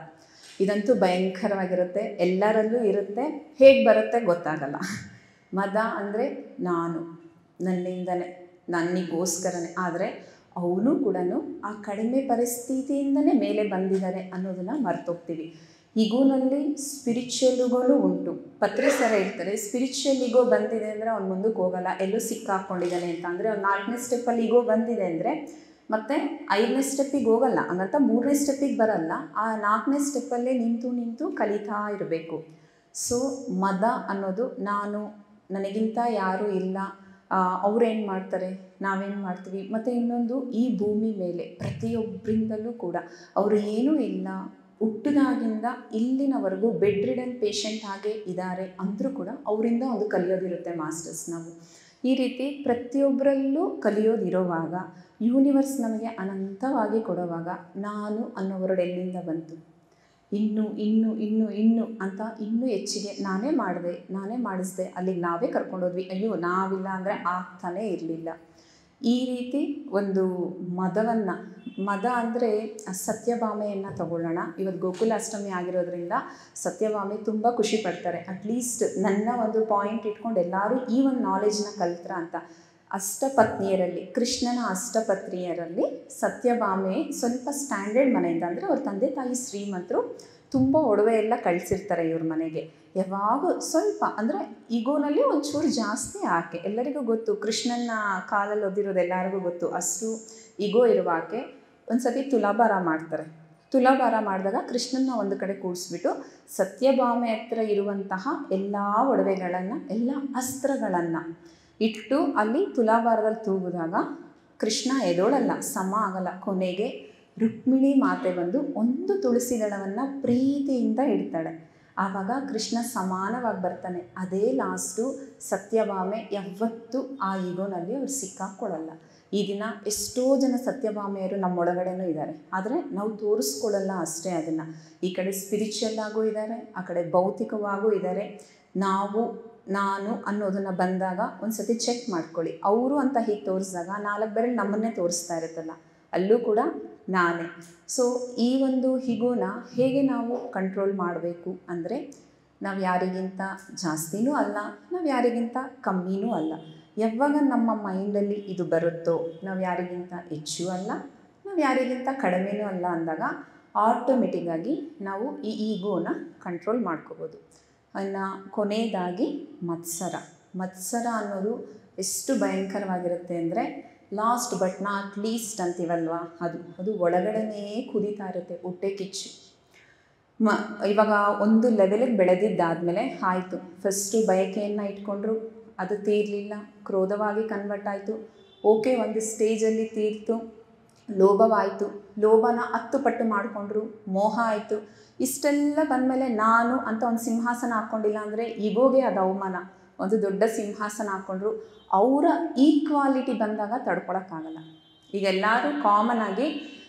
ಇದಂತೂ ಭಯಂಕರವಾಗಿರುತ್ತೆ, ಎಲ್ಲರಲ್ಲೂ ಇರುತ್ತೆ. ಹೇಗೆ ಬರುತ್ತೆ ಗೊತ್ತಾಗಲ್ಲ. ಮದ ಅಂದರೆ ನಾನು, ನನ್ನಿಂದನೇ, ನನಗೋಸ್ಕರನೇ. ಆದರೆ ಅವನು ಕೂಡ ಆ ಕಡಿಮೆ ಪರಿಸ್ಥಿತಿಯಿಂದನೇ ಮೇಲೆ ಬಂದಿದ್ದಾರೆ ಅನ್ನೋದನ್ನು ಮರ್ತೋಗ್ತೀವಿ. ಈಗೋನಲ್ಲಿ ಸ್ಪಿರಿಚುವಲ್ ಈಗೋನೂ ಉಂಟು. ಪತ್ರಿ ಸರ ಹೇಳ್ತಾರೆ, ಸ್ಪಿರಿಚುವಲ್ ಈಗೋ ಬಂದಿದೆ ಅಂದರೆ ಅವ್ನು ಮುಂದಕ್ಕೆ ಹೋಗಲ್ಲ, ಎಲ್ಲೂ ಸಿಕ್ಕಾಕ್ಕೊಂಡಿದ್ದಾನೆ ಅಂತ. ಅಂದರೆ ಅವ್ನು 4ನೇ ಸ್ಟೆಪ್ಪಲ್ಲಿ ಈಗೋ ಬಂದಿದೆ ಅಂದರೆ ಮತ್ತು 5ನೇ ಸ್ಟೆಪ್ಪಿಗೆ ಹೋಗಲ್ಲ, ಹಂಗಂತ 3ನೇ ಸ್ಟೆಪ್ಪಿಗೆ ಬರಲ್ಲ. ಆ 4ನೇ ಸ್ಟೆಪ್ಪಲ್ಲೇ ನಿಂತು ಕಲಿತಾ ಇರಬೇಕು. ಸೊ ಮದ ಅನ್ನೋದು ನಾನು, ನನಗಿಂತ ಯಾರೂ ಇಲ್ಲ, ಅವ್ರೇನು ಮಾಡ್ತಾರೆ, ನಾವೇನು ಮಾಡ್ತೀವಿ. ಮತ್ತು ಇನ್ನೊಂದು, ಈ ಭೂಮಿ ಮೇಲೆ ಪ್ರತಿಯೊಬ್ಬರಿಂದಲೂ ಕೂಡ ಅವರು ಏನೂ ಇಲ್ಲ, ಹುಟ್ಟಿದಾಗಿಂದ ಇಲ್ಲಿನವರೆಗೂ ಬೆಡ್ ರಿಡನ್ ಪೇಷಂಟ್ ಹಾಗೆ ಇದ್ದಾರೆ ಅಂದರೂ ಕೂಡ ಅವರಿಂದ ಒಂದು ಕಲಿಯೋದಿರುತ್ತೆ ಮಾಸ್ಟರ್ಸ್. ನಾವು ಈ ರೀತಿ ಪ್ರತಿಯೊಬ್ಬರಲ್ಲೂ ಕಲಿಯೋದಿರುವಾಗ, ಯೂನಿವರ್ಸ್ ನಮಗೆ ಅನಂತವಾಗಿ ಕೊಡುವಾಗ ನಾನು ಅನ್ನೋ ವರ್ಡ್ ಎಲ್ಲಿಂದ ಬಂತು? ಇನ್ನು ಅಂತ ಇನ್ನೂ ಹೆಚ್ಚಿಗೆ ನಾನೇ ಮಾಡಿಸ್ದೆ, ಅಲ್ಲಿಗೆ ನಾವೇ ಕರ್ಕೊಂಡೋದ್ವಿ, ಅಯ್ಯೋ ನಾವಿಲ್ಲ ಅಂದರೆ ಆಗ್ತಾನೇ ಇರಲಿಲ್ಲ. ಈ ರೀತಿ ಒಂದು ಮದ ಅಂದರೆ ಸತ್ಯಭಾಮೆಯನ್ನು ತಗೊಳ್ಳೋಣ. ಇವತ್ತು ಗೋಕುಲಾಷ್ಟಮಿ ಆಗಿರೋದ್ರಿಂದ ಸತ್ಯಭಾಮೆ ತುಂಬ ಖುಷಿ ಪಡ್ತಾರೆ. ಅಟ್ಲೀಸ್ಟ್ ನನ್ನ ಒಂದು ಪಾಯಿಂಟ್ ಇಟ್ಕೊಂಡು ಎಲ್ಲರೂ ಈ ಒಂದು ನಾಲೆಜ್ನ ಕಲ್ತ್ರ ಅಂತ. ಕೃಷ್ಣನ ಅಷ್ಟಪತ್ನಿಯರಲ್ಲಿ ಸತ್ಯಭಾಮೆ ಸ್ವಲ್ಪ ಸ್ಟ್ಯಾಂಡರ್ಡ್ ಮನೆಯಿಂದ, ಅಂದರೆ ಅವ್ರ ತಂದೆ ತಾಯಿ ಶ್ರೀಮಂತರು, ತುಂಬ ಒಡವೆ ಎಲ್ಲ ಕಳಿಸಿರ್ತಾರೆ ಇವ್ರ ಮನೆಗೆ. ಯಾವಾಗ ಸ್ವಲ್ಪ ಅಂದರೆ ಈಗೋನಲ್ಲಿ ಒಂಚೂರು ಜಾಸ್ತಿ ಆಕೆ, ಎಲ್ಲರಿಗೂ ಗೊತ್ತು, ಕೃಷ್ಣನ ಕಾಲಲ್ಲಿ ಓದಿರೋದು ಎಲ್ಲರಿಗೂ ಗೊತ್ತು. ಅಷ್ಟು ಈಗೋ ಇರುವ ಆಕೆ ಒಂದು ಸತಿ ತುಲಾಭಾರ ಮಾಡ್ತಾರೆ. ತುಲಾಭಾರ ಮಾಡಿದಾಗ ಕೃಷ್ಣನ ಒಂದು ಕಡೆ ಕೂಡಿಸ್ಬಿಟ್ಟು ಸತ್ಯಭಾಮೆ ಹತ್ರ ಇರುವಂತಹ ಎಲ್ಲ ಒಡವೆಗಳನ್ನು, ಎಲ್ಲ ಅಸ್ತ್ರಗಳನ್ನು ಇಟ್ಟು ಅಲ್ಲಿ ತುಲಾಭಾರದಲ್ಲಿ ತೂಗಿದಾಗ ಕೃಷ್ಣ ಎದೋಳಲ್ಲ, ಸಮ ಆಗಲ್ಲ. ಕೊನೆಗೆ ರುಕ್ಮಿಣಿ ಮಾತೆ ಬಂದು ಒಂದು ತುಳಸಿ ದಳವನ್ನು ಪ್ರೀತಿಯಿಂದ ಇಡ್ತಾಳೆ. ಆವಾಗ ಕೃಷ್ಣ ಸಮಾನವಾಗಿ ಬರ್ತಾನೆ. ಅದೇ ಲಾಸ್ಟು. ಸತ್ಯಭಾಮೆ ಯಾವತ್ತೂ ಆ ಈಗೋನಲ್ಲಿ ಅವ್ರು ಸಿಕ್ಕಾಕ್ಕೊಳ್ಳಲ್ಲ. ಈ ದಿನ ಎಷ್ಟೋ ಜನ ಸತ್ಯಭಾಮೆಯರು ನಮ್ಮೊಳಗಡೆನೂ ಇದ್ದಾರೆ, ಆದರೆ ನಾವು ತೋರಿಸ್ಕೊಳ್ಳಲ್ಲ ಅಷ್ಟೇ ಅದನ್ನು. ಈ ಕಡೆ ಸ್ಪಿರಿಚುವಲ್ ಆಗೂ ಇದ್ದಾರೆ, ಆ ಕಡೆ ಭೌತಿಕವಾಗೂ ಇದ್ದಾರೆ. ನಾನು ಅನ್ನೋದನ್ನು ಬಂದಾಗ ಒಂದು ಸತಿ ಚೆಕ್ ಮಾಡ್ಕೊಳ್ಳಿ. ಅವರು ಅಂತ ಹೀಗೆ ತೋರಿಸಿದಾಗ 4 ಬೆರಳು ನಮ್ಮನ್ನೇ ತೋರಿಸ್ತಾ ಇರುತ್ತಲ್ಲ, ಅಲ್ಲೂ ಕೂಡ ನಾನೇ. ಸೊ ಈ ಒಂದು ಹಿಗೋನ ಹೇಗೆ ನಾವು ಕಂಟ್ರೋಲ್ ಮಾಡಬೇಕು ಅಂದರೆ, ನಾವು ಯಾರಿಗಿಂತ ಜಾಸ್ತಿನೂ ಅಲ್ಲ, ನಾವು ಯಾರಿಗಿಂತ ಕಮ್ಮಿನೂ ಅಲ್ಲ. ಯಾವಾಗ ನಮ್ಮ ಮೈಂಡಲ್ಲಿ ಇದು ಬರುತ್ತೋ, ನಾವು ಯಾರಿಗಿಂತ ಹೆಚ್ಚು ಅಲ್ಲ, ನಾವು ಯಾರಿಗಿಂತ ಕಡಿಮೆನೂ ಅಲ್ಲ ಅಂದಾಗ ಆಟೋಮೆಟಿಕ್ಕಾಗಿ ನಾವು ಈ ಈಗೋನ ಕಂಟ್ರೋಲ್ ಮಾಡ್ಕೋಬೋದು. ಇನ್ನು ಕೊನೆಯದಾಗಿ ಮತ್ಸರ ಅನ್ನೋದು ಎಷ್ಟು ಭಯಂಕರವಾಗಿರುತ್ತೆ ಅಂದರೆ, ಲಾಸ್ಟ್ ಬಟ್ ನಾಟ್ ಲೀಸ್ಟ್ ಅಂತೀವಲ್ವ, ಅದು ಒಳಗಡೆನೇ ಕುದೀತಾ ಇರುತ್ತೆ, ಹೊಟ್ಟೆ ಕಿಚ್ಚು. ಇವಾಗ ಒಂದು ಲೆವೆಲಿಗೆ ಬೆಳೆದಿದ್ದಾದಮೇಲೆ ಆಯಿತು, ಫಸ್ಟು ಬಯಕೆಯನ್ನು ಇಟ್ಕೊಂಡ್ರು, ಅದು ತೀರಲಿಲ್ಲ, ಕ್ರೋಧವಾಗಿ ಕನ್ವರ್ಟ್ ಆಯಿತು. ಓಕೆ, ಒಂದು ಸ್ಟೇಜಲ್ಲಿ ತೀರ್ತು, ಲೋಭವಾಯಿತು, ಲೋಭನ 10 ಪಟ್ಟು ಮಾಡಿಕೊಂಡ್ರು, ಮೋಹ ಆಯಿತು. ಇಷ್ಟೆಲ್ಲ ಬಂದಮೇಲೆ ನಾನು ಅಂತ ಒಂದು ಸಿಂಹಾಸನ ಹಾಕ್ಕೊಂಡಿಲ್ಲ ಅಂದರೆ ಈಗೋಗೆ ಅದು ಅವಮಾನ. ಒಂದು ದೊಡ್ಡ ಸಿಂಹಾಸನ ಹಾಕ್ಕೊಂಡ್ರು, ಅವರ ಈಕ್ವಾಲಿಟಿ ಬಂದಾಗ ತಡ್ಕೊಳಕ್ಕಾಗಲ್ಲ. ಈಗ ಎಲ್ಲರೂ ಕಾಮನ್ ಆಗಿ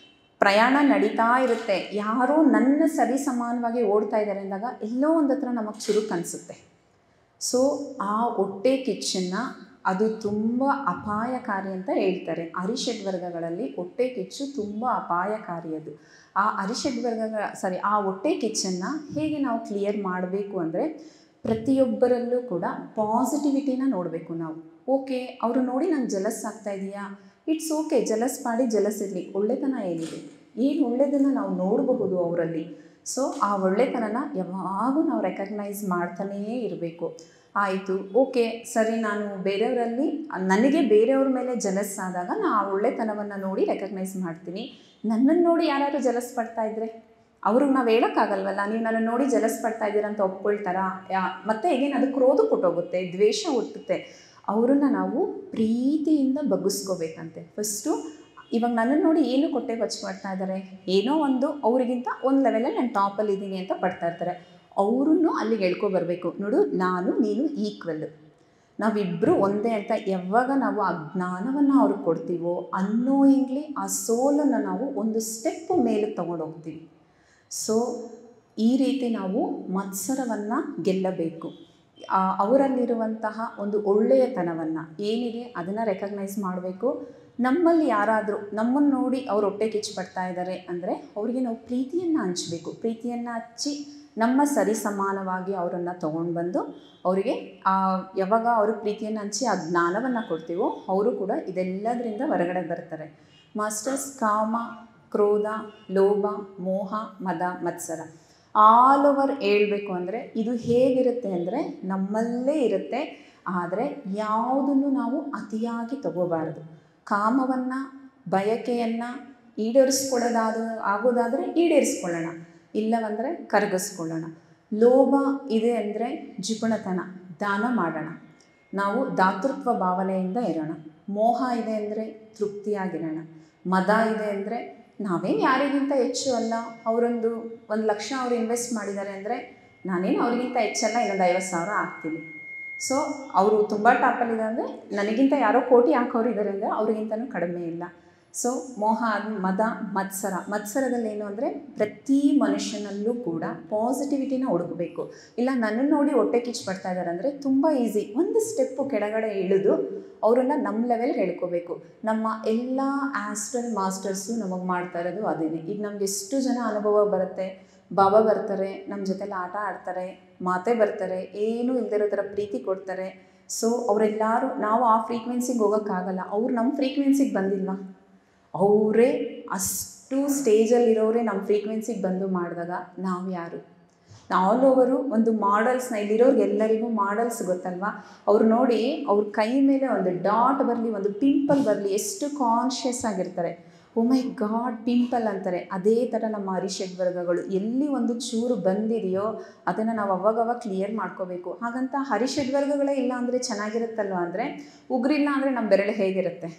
ಪ್ರಯಾಣ ನಡೀತಾ ಇರುತ್ತೆ, ಯಾರೋ ನನ್ನ ಸರಿ ಸಮಾನವಾಗಿ ಓಡ್ತಾ ಇದ್ದಾರೆ ಅಂದಾಗ ಎಲ್ಲೋ ಒಂದು ಹತ್ರ ನಮಗೆ ಚುರುಕು ಅನಿಸುತ್ತೆ. ಸೊ ಆ ಹೊಟ್ಟೆ ಕಿಚ್ಚನ್ನು ಅದು ತುಂಬ ಅಪಾಯಕಾರಿ ಅಂತ ಹೇಳ್ತಾರೆ. ಅರಿಷಡ್ವರ್ಗಗಳಲ್ಲಿ ಹೊಟ್ಟೆ ಕಿಚ್ಚು ತುಂಬ ಅಪಾಯಕಾರಿ. ಅದು ಆ ಹೊಟ್ಟೆ ಕಿಚ್ಚನ್ನು ಹೇಗೆ ನಾವು ಕ್ಲಿಯರ್ ಮಾಡಬೇಕು ಅಂದರೆ, ಪ್ರತಿಯೊಬ್ಬರಲ್ಲೂ ಕೂಡ ಪಾಸಿಟಿವಿಟಿನ ನೋಡಬೇಕು ನಾವು. ಓಕೆ, ಅವರು ನೋಡಿ ನಂಗೆ ಜಲಸ್ ಆಗ್ತಾ ಇದೆಯಾ, ಇಟ್ಸ್ ಓಕೆ, ಜಲಸ್ ಮಾಡಿ ಜಲಸ್ ಇರಲಿ, ಒಳ್ಳೆತನ ಏನಿದೆ, ಏನು ಒಳ್ಳೆಯದನ್ನು ನಾವು ನೋಡಬಹುದು ಅವರಲ್ಲಿ. ಸೊ ಆ ಒಳ್ಳೆತನನ ಯಾವಾಗೂ ನಾವು ರೆಕಗ್ನೈಸ್ ಮಾಡ್ತಾನೇ ಇರಬೇಕು. ಆಯಿತು, ಓಕೆ, ಸರಿ, ನಾನು ಬೇರೆಯವರಲ್ಲಿ ನನಗೆ ಬೇರೆಯವ್ರ ಮೇಲೆ ಜಲಸ್ ಆದಾಗ ನಾನು ಆ ಒಳ್ಳೆತನವನ್ನು ನೋಡಿ ರೆಕಗ್ನೈಸ್ ಮಾಡ್ತೀನಿ. ನನ್ನನ್ನು ನೋಡಿ ಯಾರಾದರೂ ಜಲಸ್ ಪಡ್ತಾ ಇದ್ದರೆ ಅವ್ರಿಗೆ ನಾವು ಹೇಳೋಕ್ಕಾಗಲ್ವಲ್ಲ, ನೀವು ನನ್ನನ್ನು ನೋಡಿ ಜಲಸ್ ಪಡ್ತಾ ಇದ್ದೀರ ಅಂತ ಒಪ್ಕೊಳ್ತಾರಾ? ಮತ್ತೆ ಈಗೇನು ಅದು ಕ್ರೋಧ ಕೊಟ್ಟೋಗುತ್ತೆ, ದ್ವೇಷ ಹುಟ್ಟುತ್ತೆ. ಅವರನ್ನು ನಾವು ಪ್ರೀತಿಯಿಂದ ಬಗ್ಗಿಸ್ಕೋಬೇಕಂತೆ. ಫಸ್ಟು ಇವಾಗ ನನ್ನನ್ನು ನೋಡಿ ಏನು ಕೊಟ್ಟೆ ಬಚ್ಚ ಮಾಡ್ತಾ ಇದ್ದಾರೆ, ಏನೋ ಒಂದು ಅವರಿಗಿಂತ ಒಂದು ಲೆವೆಲಲ್ಲಿ ನಾನು ಟಾಪಲ್ಲಿ ಇದ್ದೀನಿ ಅಂತ ಪಡ್ತಾ ಇರ್ತಾರೆ. ಅವರನ್ನು ಅಲ್ಲಿಗೆ ಹೇಳ್ಕೊಬರ್ಬೇಕು. ನೋಡು, ನಾನು ನೀನು ಈಕ್ವಲ್, ನಾವಿಬ್ಬರು ಒಂದೇ ಅಂತ ಯಾವಾಗ ನಾವು ಆ ಜ್ಞಾನವನ್ನು ಅವ್ರಿಗೆ ಕೊಡ್ತೀವೋ ಅನ್ನೋಯಿಂಗ್ಲಿ ಆ ಸೋಲನ್ನು ನಾವು ಒಂದು ಸ್ಟೆಪ್ ಮೇಲೆ ತೊಗೊಂಡೋಗ್ತೀವಿ. ಸೊ ಈ ರೀತಿ ನಾವು ಮತ್ಸರವನ್ನು ಗೆಲ್ಲಬೇಕು. ಅವರಲ್ಲಿರುವಂತಹ ಒಂದು ಒಳ್ಳೆಯತನವನ್ನು ಏನಿದೆ ಅದನ್ನು ರೆಕಗ್ನೈಸ್ ಮಾಡಬೇಕು. ನಮ್ಮಲ್ಲಿ ಯಾರಾದರೂ ನಮ್ಮನ್ನು ನೋಡಿ ಅವ್ರು ಹೊಟ್ಟೆ ಕಿಚ್ಚು ಪಡ್ತಾ ಇದ್ದಾರೆ ಅಂದರೆ ಅವ್ರಿಗೆ ನಾವು ಪ್ರೀತಿಯನ್ನು ಹಂಚಬೇಕು. ಪ್ರೀತಿಯನ್ನು ಹಚ್ಚಿ ನಮ್ಮ ಸರಿ ಸಮಾನವಾಗಿ ಅವರನ್ನು ತೊಗೊಂಡು ಬಂದು ಅವರಿಗೆ ಯಾವಾಗ ಅವರು ಪ್ರೀತಿಯನ್ನು ಹಂಚಿ ಆ ಜ್ಞಾನವನ್ನು ಕೊಡ್ತೀವೋ ಅವರು ಕೂಡ ಇದೆಲ್ಲದರಿಂದ ಹೊರಗಡೆ ಬರ್ತಾರೆ. ಮಾಸ್ಟರ್ಸ್, ಕಾಮ, ಕ್ರೋಧ, ಲೋಭ, ಮೋಹ, ಮದ, ಮತ್ಸರ ಆಲ್ ಓವರ್ ಹೇಳ್ಬೇಕು ಅಂದರೆ ಇದು ಹೇಗಿರುತ್ತೆ ಅಂದರೆ ನಮ್ಮಲ್ಲೇ ಇರುತ್ತೆ. ಆದರೆ ಯಾವುದನ್ನು ನಾವು ಅತಿಯಾಗಿ ತಗೋಬಾರದು. ಕಾಮವನ್ನು, ಬಯಕೆಯನ್ನು ಆಗೋದಾದರೆ ಈಡೇರಿಸ್ಕೊಳ್ಳೋಣ, ಇಲ್ಲವಂದರೆ ಕರಗಿಸ್ಕೊಳ್ಳೋಣ. ಲೋಭ ಇದೆ ಅಂದರೆ ಜಿಪುಣತನ, ದಾನ ಮಾಡೋಣ, ನಾವು ದಾತೃತ್ವ ಭಾವನೆಯಿಂದ ಇರೋಣ. ಮೋಹ ಇದೆ ಅಂದರೆ ತೃಪ್ತಿಯಾಗಿರೋಣ. ಮದ ಇದೆ ಅಂದರೆ ನಾವೇನು ಯಾರಿಗಿಂತ ಹೆಚ್ಚು ಅಲ್ಲ, ಅವರೊಂದು 1,00,000 ಅವರು ಇನ್ವೆಸ್ಟ್ ಮಾಡಿದ್ದಾರೆ ಅಂದರೆ ನಾನೇನು ಅವ್ರಿಗಿಂತ ಹೆಚ್ಚಲ್ಲ, ಇನ್ನೊಂದು 50,000 ಹಾಕ್ತೀನಿ. ಸೊ ಅವರು ತುಂಬ ಟಾಪಲ್ಲಿದೆ ಅಂದರೆ ನನಗಿಂತ ಯಾರೋ ಕೋಟಿ ಹಾಕೋರು ಇದ್ದಾರೆ ಅಂದರೆ ಅವ್ರಿಗಿಂತನೂ ಕಡಿಮೆ ಇಲ್ಲ. ಸೊ ಮೋಹ, ಮದ, ಮತ್ಸರದಲ್ಲಿ ಏನು ಅಂದರೆ ಪ್ರತಿ ಮನುಷ್ಯನಲ್ಲೂ ಕೂಡ ಪಾಸಿಟಿವಿಟಿನ ಹುಡುಕಬೇಕು. ಇಲ್ಲ ನನ್ನನ್ನು ನೋಡಿ ಹೊಟ್ಟೆ ಕಿಚ್ಚು ಪಡ್ತಾ ಇದ್ದಾರೆ ಅಂದರೆ ತುಂಬ ಈಸಿ, ಒಂದು ಸ್ಟೆಪ್ಪು ಕೆಳಗಡೆ ಇಳಿದು ಅವರನ್ನು ನಮ್ಮ ಲೆವೆಲ್ಗೆ ಹೇಳ್ಕೋಬೇಕು. ನಮ್ಮ ಎಲ್ಲ ಆಸ್ಟ್ರಲ್ ಮಾಸ್ಟರ್ಸು ನಮಗೆ ಮಾಡ್ತಾ ಇರೋದು ಅದೇನೆ. ಈಗ ನಮ್ಗೆ ಎಷ್ಟು ಜನ ಅನುಭವ ಬರುತ್ತೆ, ಬಾಬಾ ಬರ್ತಾರೆ, ನಮ್ಮ ಜೊತೆಲಿ ಆಟ ಆಡ್ತಾರೆ, ಮಾತೇ ಬರ್ತಾರೆ, ಏನೂ ಇಲ್ದಿರೋ ಥರ ಪ್ರೀತಿ ಕೊಡ್ತಾರೆ. ಸೊ ಅವರೆಲ್ಲರೂ ನಾವು ಆ ಫ್ರೀಕ್ವೆನ್ಸಿಗೆ ಹೋಗೋಕ್ಕಾಗಲ್ಲ. ಅವ್ರು ನಮ್ಮ ಫ್ರೀಕ್ವೆನ್ಸಿಗೆ ಬಂದಿಲ್ವಾ, ಅವರೇ ಅಷ್ಟು ಸ್ಟೇಜಲ್ಲಿರೋರೇ ನಮ್ಮ ಫ್ರೀಕ್ವೆನ್ಸಿಗೆ ಬಂದು ಮಾಡಿದಾಗ ನಾವು ಯಾರು? ಆಲ್ ಓವರು ಒಂದು ಮಾಡೆಲ್ಸ್ನ ಇಲ್ಲಿರೋರ್ಗೆ ಎಲ್ಲರಿಗೂ ಮಾಡೆಲ್ಸ್ ಗೊತ್ತಲ್ವಾ, ಅವ್ರು ನೋಡಿ ಅವ್ರ ಕೈ ಮೇಲೆ ಒಂದು ಡಾಟ್ ಬರಲಿ, ಒಂದು ಪಿಂಪಲ್ ಬರಲಿ, ಎಷ್ಟು ಕಾನ್ಷಿಯಸ್ ಆಗಿರ್ತಾರೆ. ಓ ಮೈ ಗಾಡ್, ಪಿಂಪಲ್ ಅಂತಾರೆ. ಅದೇ ಥರ ನಮ್ಮ ಹರಿಷಡ್ ವರ್ಗಗಳು ಎಲ್ಲಿ ಒಂದು ಚೂರು ಬಂದಿದೆಯೋ ಅದನ್ನು ನಾವು ಅವಾಗವಾಗ ಕ್ಲಿಯರ್ ಮಾಡ್ಕೋಬೇಕು. ಹಾಗಂತ ಹರಿಷಡ್ ವರ್ಗಗಳೇ ಇಲ್ಲ ಅಂದರೆ ಚೆನ್ನಾಗಿರುತ್ತಲ್ವ ಅಂದರೆ, ಉಗುರಿಲ್ಲ ಅಂದರೆ ನಮ್ಮ ಬೆರಳು ಹೇಗಿರುತ್ತೆ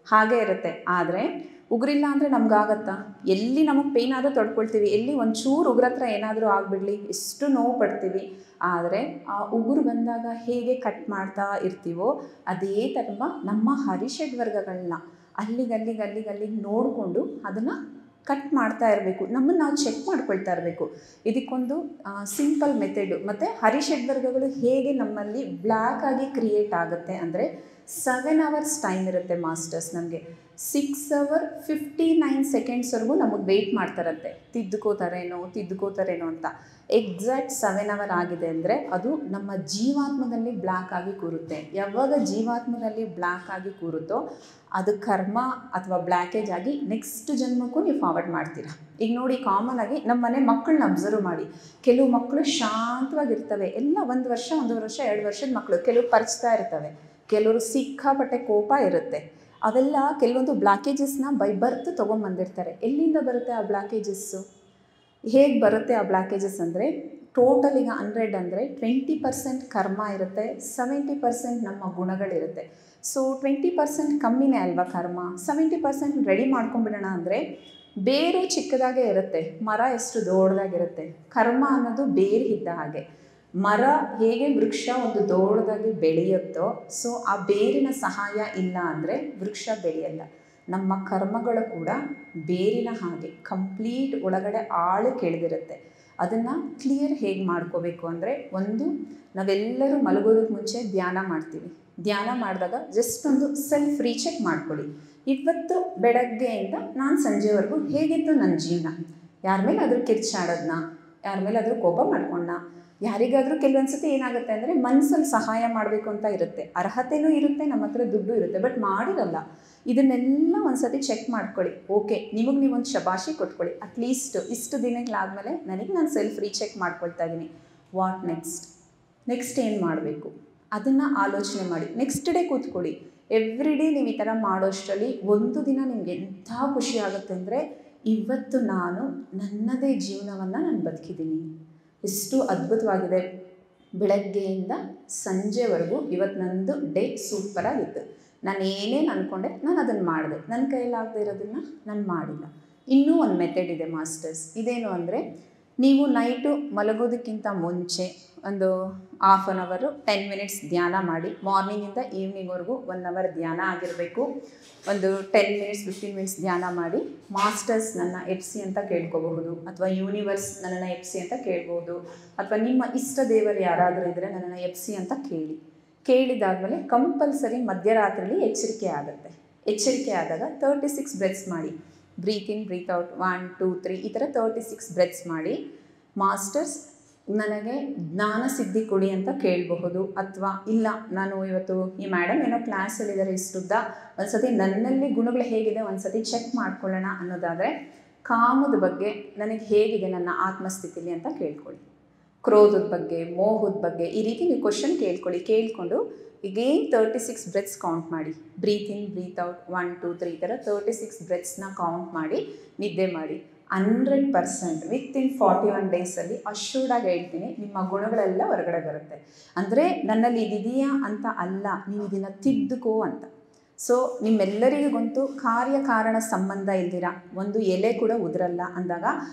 ಹಾಗೇ ಇರುತ್ತೆ. ಆದರೆ ಉಗುರಿಲ್ಲ ಅಂದರೆ ನಮಗಾಗತ್ತಾ? ಎಲ್ಲಿ ನಮಗೆ ಪೇಯ್ನ್ ಆದರೂ ತಡ್ಕೊಳ್ತೀವಿ, ಎಲ್ಲಿ ಒಂಚೂರು ಉಗುರ ಹತ್ರ ಏನಾದರೂ ಆಗಿಬಿಡ್ಲಿ ಎಷ್ಟು ನೋವು ಪಡ್ತೀವಿ. ಆದರೆ ಆ ಉಗುರು ಬಂದಾಗ ಹೇಗೆ ಕಟ್ ಮಾಡ್ತಾ ಇರ್ತೀವೋ ಅದೇ ಥರ ನಮ್ಮ ಹರಿಷಡ್ ವರ್ಗಗಳನ್ನ ಅಲ್ಲಿಗೆ ನೋಡಿಕೊಂಡು ಅದನ್ನು ಕಟ್ ಮಾಡ್ತಾ ಇರಬೇಕು. ನಮ್ಮನ್ನು ನಾವು ಚೆಕ್ ಮಾಡ್ಕೊಳ್ತಾ ಇರಬೇಕು. ಇದಕ್ಕೊಂದು ಸಿಂಪಲ್ ಮೆಥಡು. ಮತ್ತು ಹರಿಷಡ್ ವರ್ಗಗಳು ಹೇಗೆ ನಮ್ಮಲ್ಲಿ ಬ್ಲ್ಯಾಕ್ ಆಗಿ ಕ್ರಿಯೇಟ್ ಆಗುತ್ತೆ ಅಂದರೆ 7 hours ಟೈಮ್ ಇರುತ್ತೆ ಮಾಸ್ಟರ್ಸ್. ನಮಗೆ 6 hours 59 secondsವರೆಗೂ ನಮಗೆ ವೆಯ್ಟ್ ಮಾಡ್ತಾರಂತೆ, ತಿದ್ದುಕೋತಾರೇನೋ ಅಂತ. ಎಕ್ಸಾಕ್ಟ್ 7 hours ಆಗಿದೆ ಅಂದರೆ ಅದು ನಮ್ಮ ಜೀವಾತ್ಮದಲ್ಲಿ ಬ್ಲ್ಯಾಕ್ ಆಗಿ ಕೂರುತ್ತೆ. ಯಾವಾಗ ಜೀವಾತ್ಮದಲ್ಲಿ ಬ್ಲ್ಯಾಕ್ ಆಗಿ ಕೂರುತ್ತೋ ಅದು ಕರ್ಮ ಅಥವಾ ಬ್ಲ್ಯಾಕೇಜ್ ಆಗಿ ನೆಕ್ಸ್ಟ್ ಜನ್ಮಕ್ಕೂ ನೀವು ಫಾರ್ವರ್ಡ್ ಮಾಡ್ತೀರಾ. ಈಗ ನೋಡಿ, ಕಾಮನ್ ಆಗಿ ನಮ್ಮ ಮನೆ ಮಕ್ಕಳನ್ನ ಅಬ್ಸರ್ವ್ ಮಾಡಿ. ಕೆಲವು ಮಕ್ಕಳು ಶಾಂತವಾಗಿರ್ತವೆ, ಎಲ್ಲ 1 ವರ್ಷ 1 ವರ್ಷ 2 ವರ್ಷದ ಮಕ್ಕಳು. ಕೆಲವು ಪರಚ್ತಾ ಇರ್ತವೆ, ಕೆಲವರು ಸಿಕ್ಕಾಪಟ್ಟೆ ಕೋಪ ಇರುತ್ತೆ. ಅವೆಲ್ಲ ಕೆಲವೊಂದು ಬ್ಲಾಕೇಜಸ್ನ ಬೈ ಬರ್ತ್ ತೊಗೊಂಬಂದಿರ್ತಾರೆ. ಎಲ್ಲಿಂದ ಬರುತ್ತೆ ಆ ಬ್ಲಾಕೇಜಸ್ಸು? ಹೇಗೆ ಬರುತ್ತೆ ಆ ಬ್ಲಾಕೇಜಸ್ ಅಂದರೆ, ಟೋಟಲ್ ಈಗ 100 ಅಂದರೆ 20% ಕರ್ಮ ಇರುತ್ತೆ, 70% ನಮ್ಮ ಗುಣಗಳಿರುತ್ತೆ. ಸೊ 20% ಕಮ್ಮಿನೇ ಅಲ್ವಾ ಕರ್ಮ. 70% ರೆಡಿ ಮಾಡ್ಕೊಂಡ್ಬಿಡೋಣ ಅಂದರೆ ಬೇರೆ ಚಿಕ್ಕದಾಗೇ ಇರುತ್ತೆ, ಮರ ಎಷ್ಟು ದೊಡ್ಡದಾಗಿರುತ್ತೆ. ಕರ್ಮ ಅನ್ನೋದು ಬೇರೆ ಇದ್ದ ಹಾಗೆ. ಮರ ಹೇಗೆ ವೃಕ್ಷ ಒಂದು ದೊಡ್ಡದಾಗಿ ಬೆಳೆಯುತ್ತೋ, ಸೊ ಆ ಬೇರಿನ ಸಹಾಯ ಇಲ್ಲ ಅಂದರೆ ವೃಕ್ಷ ಬೆಳೆಯಲ್ಲ. ನಮ್ಮ ಕರ್ಮಗಳು ಕೂಡ ಬೇರಿನ ಹಾಗೆ ಕಂಪ್ಲೀಟ್ ಒಳಗಡೆ ಆಳು ಕೆಳೆದಿರುತ್ತೆ. ಅದನ್ನು ಕ್ಲಿಯರ್ ಹೇಗೆ ಮಾಡ್ಕೋಬೇಕು ಅಂದರೆ, ಒಂದು ನಾವೆಲ್ಲರೂ ಮಲಗೋದಕ್ಕೆ ಮುಂಚೆ ಧ್ಯಾನ ಮಾಡ್ತೀವಿ. ಧ್ಯಾನ ಮಾಡಿದಾಗ ಜಸ್ಟ್ ಒಂದು ಸೆಲ್ಫ್ ರೀಚೆಕ್ ಮಾಡ್ಕೊಳ್ಳಿ. ಇವತ್ತು ಬೆಳಗ್ಗೆಯಿಂದ ನಾನು ಸಂಜೆವರೆಗೂ ಹೇಗಿತ್ತು ನನ್ನ ಜೀವನ, ಯಾರ ಮೇಲೆ ಆದರೂ ಕಿರ್ಚಾಡೋದನ್ನ, ಯಾರ ಮೇಲೆ ಆದರೂ ಕೋಪ ಮಾಡ್ಕೊಂಡ, ಯಾರಿಗಾದರೂ ಕೆಲವೊಂದು ಸತಿ ಏನಾಗುತ್ತೆ ಅಂದರೆ ಮನಸ್ಸಲ್ಲಿ ಸಹಾಯ ಮಾಡಬೇಕು ಅಂತ ಇರುತ್ತೆ, ಅರ್ಹತೆಯೂ ಇರುತ್ತೆ, ನಮ್ಮ ಹತ್ರ ದುಡ್ಡು ಇರುತ್ತೆ, ಬಟ್ ಮಾಡಿರಲ್ಲ. ಇದನ್ನೆಲ್ಲ ಒಂದು ಸತಿ ಚೆಕ್ ಮಾಡ್ಕೊಳ್ಳಿ. ಓಕೆ, ನಿಮಗೆ ನೀವೊಂದು ಶಬಾಷಿ ಕೊಟ್ಕೊಳ್ಳಿ. ಅಟ್ಲೀಸ್ಟ್ ಇಷ್ಟು ದಿನಗಳಾದಮೇಲೆ ನಾನು ಸೆಲ್ಫ್ ರೀಚೆಕ್ ಮಾಡ್ಕೊಳ್ತಾ ಇದ್ದೀನಿ. ವಾಟ್ ನೆಕ್ಸ್ಟ್ ಏನು ಮಾಡಬೇಕು ಅದನ್ನು ಆಲೋಚನೆ ಮಾಡಿ. ನೆಕ್ಸ್ಟ್ ಡೇ ಕೂತ್ಕೊಳ್ಳಿ. ಎವ್ರಿ ಡೇ ನೀವು ಈ ಥರ ಮಾಡೋಷ್ಟರಲ್ಲಿ ಒಂದು ದಿನ ನಿಮಗೆ ಎಂಥ ಖುಷಿ ಆಗುತ್ತೆ ಅಂದರೆ, ಇವತ್ತು ನಾನು ನನ್ನದೇ ಜೀವನವನ್ನು ನಾನು ಬದುಕಿದ್ದೀನಿ, ಎಷ್ಟು ಅದ್ಭುತವಾಗಿದೆ, ಬೆಳಗ್ಗೆಯಿಂದ ಸಂಜೆವರೆಗೂ ಇವತ್ತು ನನ್ನದು ಡೇ ಸೂಪರಾಗಿತ್ತು, ನಾನು ಏನೇನು ಅಂದ್ಕೊಂಡೆ ನಾನು ಅದನ್ನು ಮಾಡಿದೆ, ನನ್ನ ಕೈಯಲ್ಲಾಗದೆ ಇರೋದನ್ನು ನಾನು ಮಾಡಿಲ್ಲ. ಇನ್ನೂ ಒಂದು ಮೆಥಡ್ ಇದೆ ಮಾಸ್ಟರ್ಸ್. ಇದೇನು ಅಂದರೆ, ನೀವು ನೈಟು ಮಲಗೋದಕ್ಕಿಂತ ಮುಂಚೆ ಒಂದು 1/2 ಅವರ್ 10 ಮಿನಿಟ್ಸ್ ಧ್ಯಾನ ಮಾಡಿ. ಮಾರ್ನಿಂಗಿಂದ ಈವ್ನಿಂಗ್ವರೆಗೂ 1 ಅವರ್ ಧ್ಯಾನ ಆಗಿರಬೇಕು. ಒಂದು 10 ಮಿನಿಟ್ಸ್ 15 ಮಿನಿಟ್ಸ್ ಧ್ಯಾನ ಮಾಡಿ. ಮಾಸ್ಟರ್ಸ್ ನನ್ನ ಎಪ್ಸಿ ಅಂತ ಕೇಳ್ಕೋಬಹುದು, ಅಥವಾ ಯೂನಿವರ್ಸ್ ನನ್ನನ್ನು ಎಪ್ಸಿ ಅಂತ ಕೇಳ್ಬೋದು, ಅಥವಾ ನಿಮ್ಮ ಇಷ್ಟ ದೇವರು ಯಾರಾದರೂ ಇದ್ದರೆ ನನ್ನನ್ನು ಎಪ್ಸಿ ಅಂತ ಕೇಳಿದಾದ್ಮೇಲೆ ಕಂಪಲ್ಸರಿ ಮಧ್ಯರಾತ್ರಿಯಲ್ಲಿ ಎಚ್ಚರಿಕೆ ಆಗುತ್ತೆ. ಎಚ್ಚರಿಕೆ ಆದಾಗ 36 ಬ್ರೆತ್ಸ್ ಮಾಡಿ. ಬ್ರೀತ್ ಇನ್, ಬ್ರೀತ್ ಔಟ್, 1 2 3 ಈ ಥರ 36 ಬ್ರೆತ್ಸ್ ಮಾಡಿ. ಮಾಸ್ಟರ್ಸ್ ನನಗೆ ಜ್ಞಾನ ಸಿದ್ಧಿ ಕೊಡಿ ಅಂತ ಕೇಳಬಹುದು, ಅಥವಾ ಇಲ್ಲ ನಾನು ಇವತ್ತು ಈ ಮೇಡಮ್ ಏನೋ ಕ್ಲಾಸಲ್ಲಿದ್ದಾರೆ ಇಷ್ಟುದ್ದ, ಒಂದು ಸತಿ ನನ್ನಲ್ಲಿ ಗುಣಗಳು ಹೇಗಿದೆ ಒಂದು ಸತಿ ಚೆಕ್ ಮಾಡ್ಕೊಳ್ಳೋಣ ಅನ್ನೋದಾದರೆ, ಕಾಮದ ಬಗ್ಗೆ ನನಗೆ ಹೇಗಿದೆ ನನ್ನ ಆತ್ಮಸ್ಥಿತಿಲಿ ಅಂತ ಕೇಳ್ಕೊಳ್ಳಿ. ಕ್ರೋಧದ ಬಗ್ಗೆ, ಮೋಹದ ಬಗ್ಗೆ, ಈ ರೀತಿ ನೀವು ಕ್ವಶನ್ ಕೇಳಿಕೊಂಡು ಈಗೇನು 36 ಬ್ರೆತ್ಸ್ ಕೌಂಟ್ ಮಾಡಿ. ಬ್ರೀತ್ ಇನ್, ಬ್ರೀತ್ ಔಟ್, 1 2 3 ಈ ಥರ 36 ಬ್ರೆತ್ಸ್ನ ಕೌಂಟ್ ಮಾಡಿ ನಿದ್ದೆ ಮಾಡಿ. 100% ವಿತಿನ್ 41 ಡೇಸಲ್ಲಿ ಅಶ್ಯೂರ್ಡಾಗಿ ಹೇಳ್ತೀನಿ, ನಿಮ್ಮ ಗುಣಗಳೆಲ್ಲ ಹೊರಗಡೆ ಬರುತ್ತೆ. ಅಂದರೆ ನನ್ನಲ್ಲಿ ಇದಿದೆಯಾ ಅಂತ ಅಲ್ಲ, ನೀವು ಇದನ್ನು ತಿದ್ದುಕೋ ಅಂತ. ಸೊ ನಿಮ್ಮೆಲ್ಲರಿಗೊಂತು ಕಾರ್ಯಕಾರಣ ಸಂಬಂಧ ಇಲ್ದಿರ ಒಂದು ಎಲೆ ಕೂಡ ಉದುರಲ್ಲ ಅಂದಾಗ,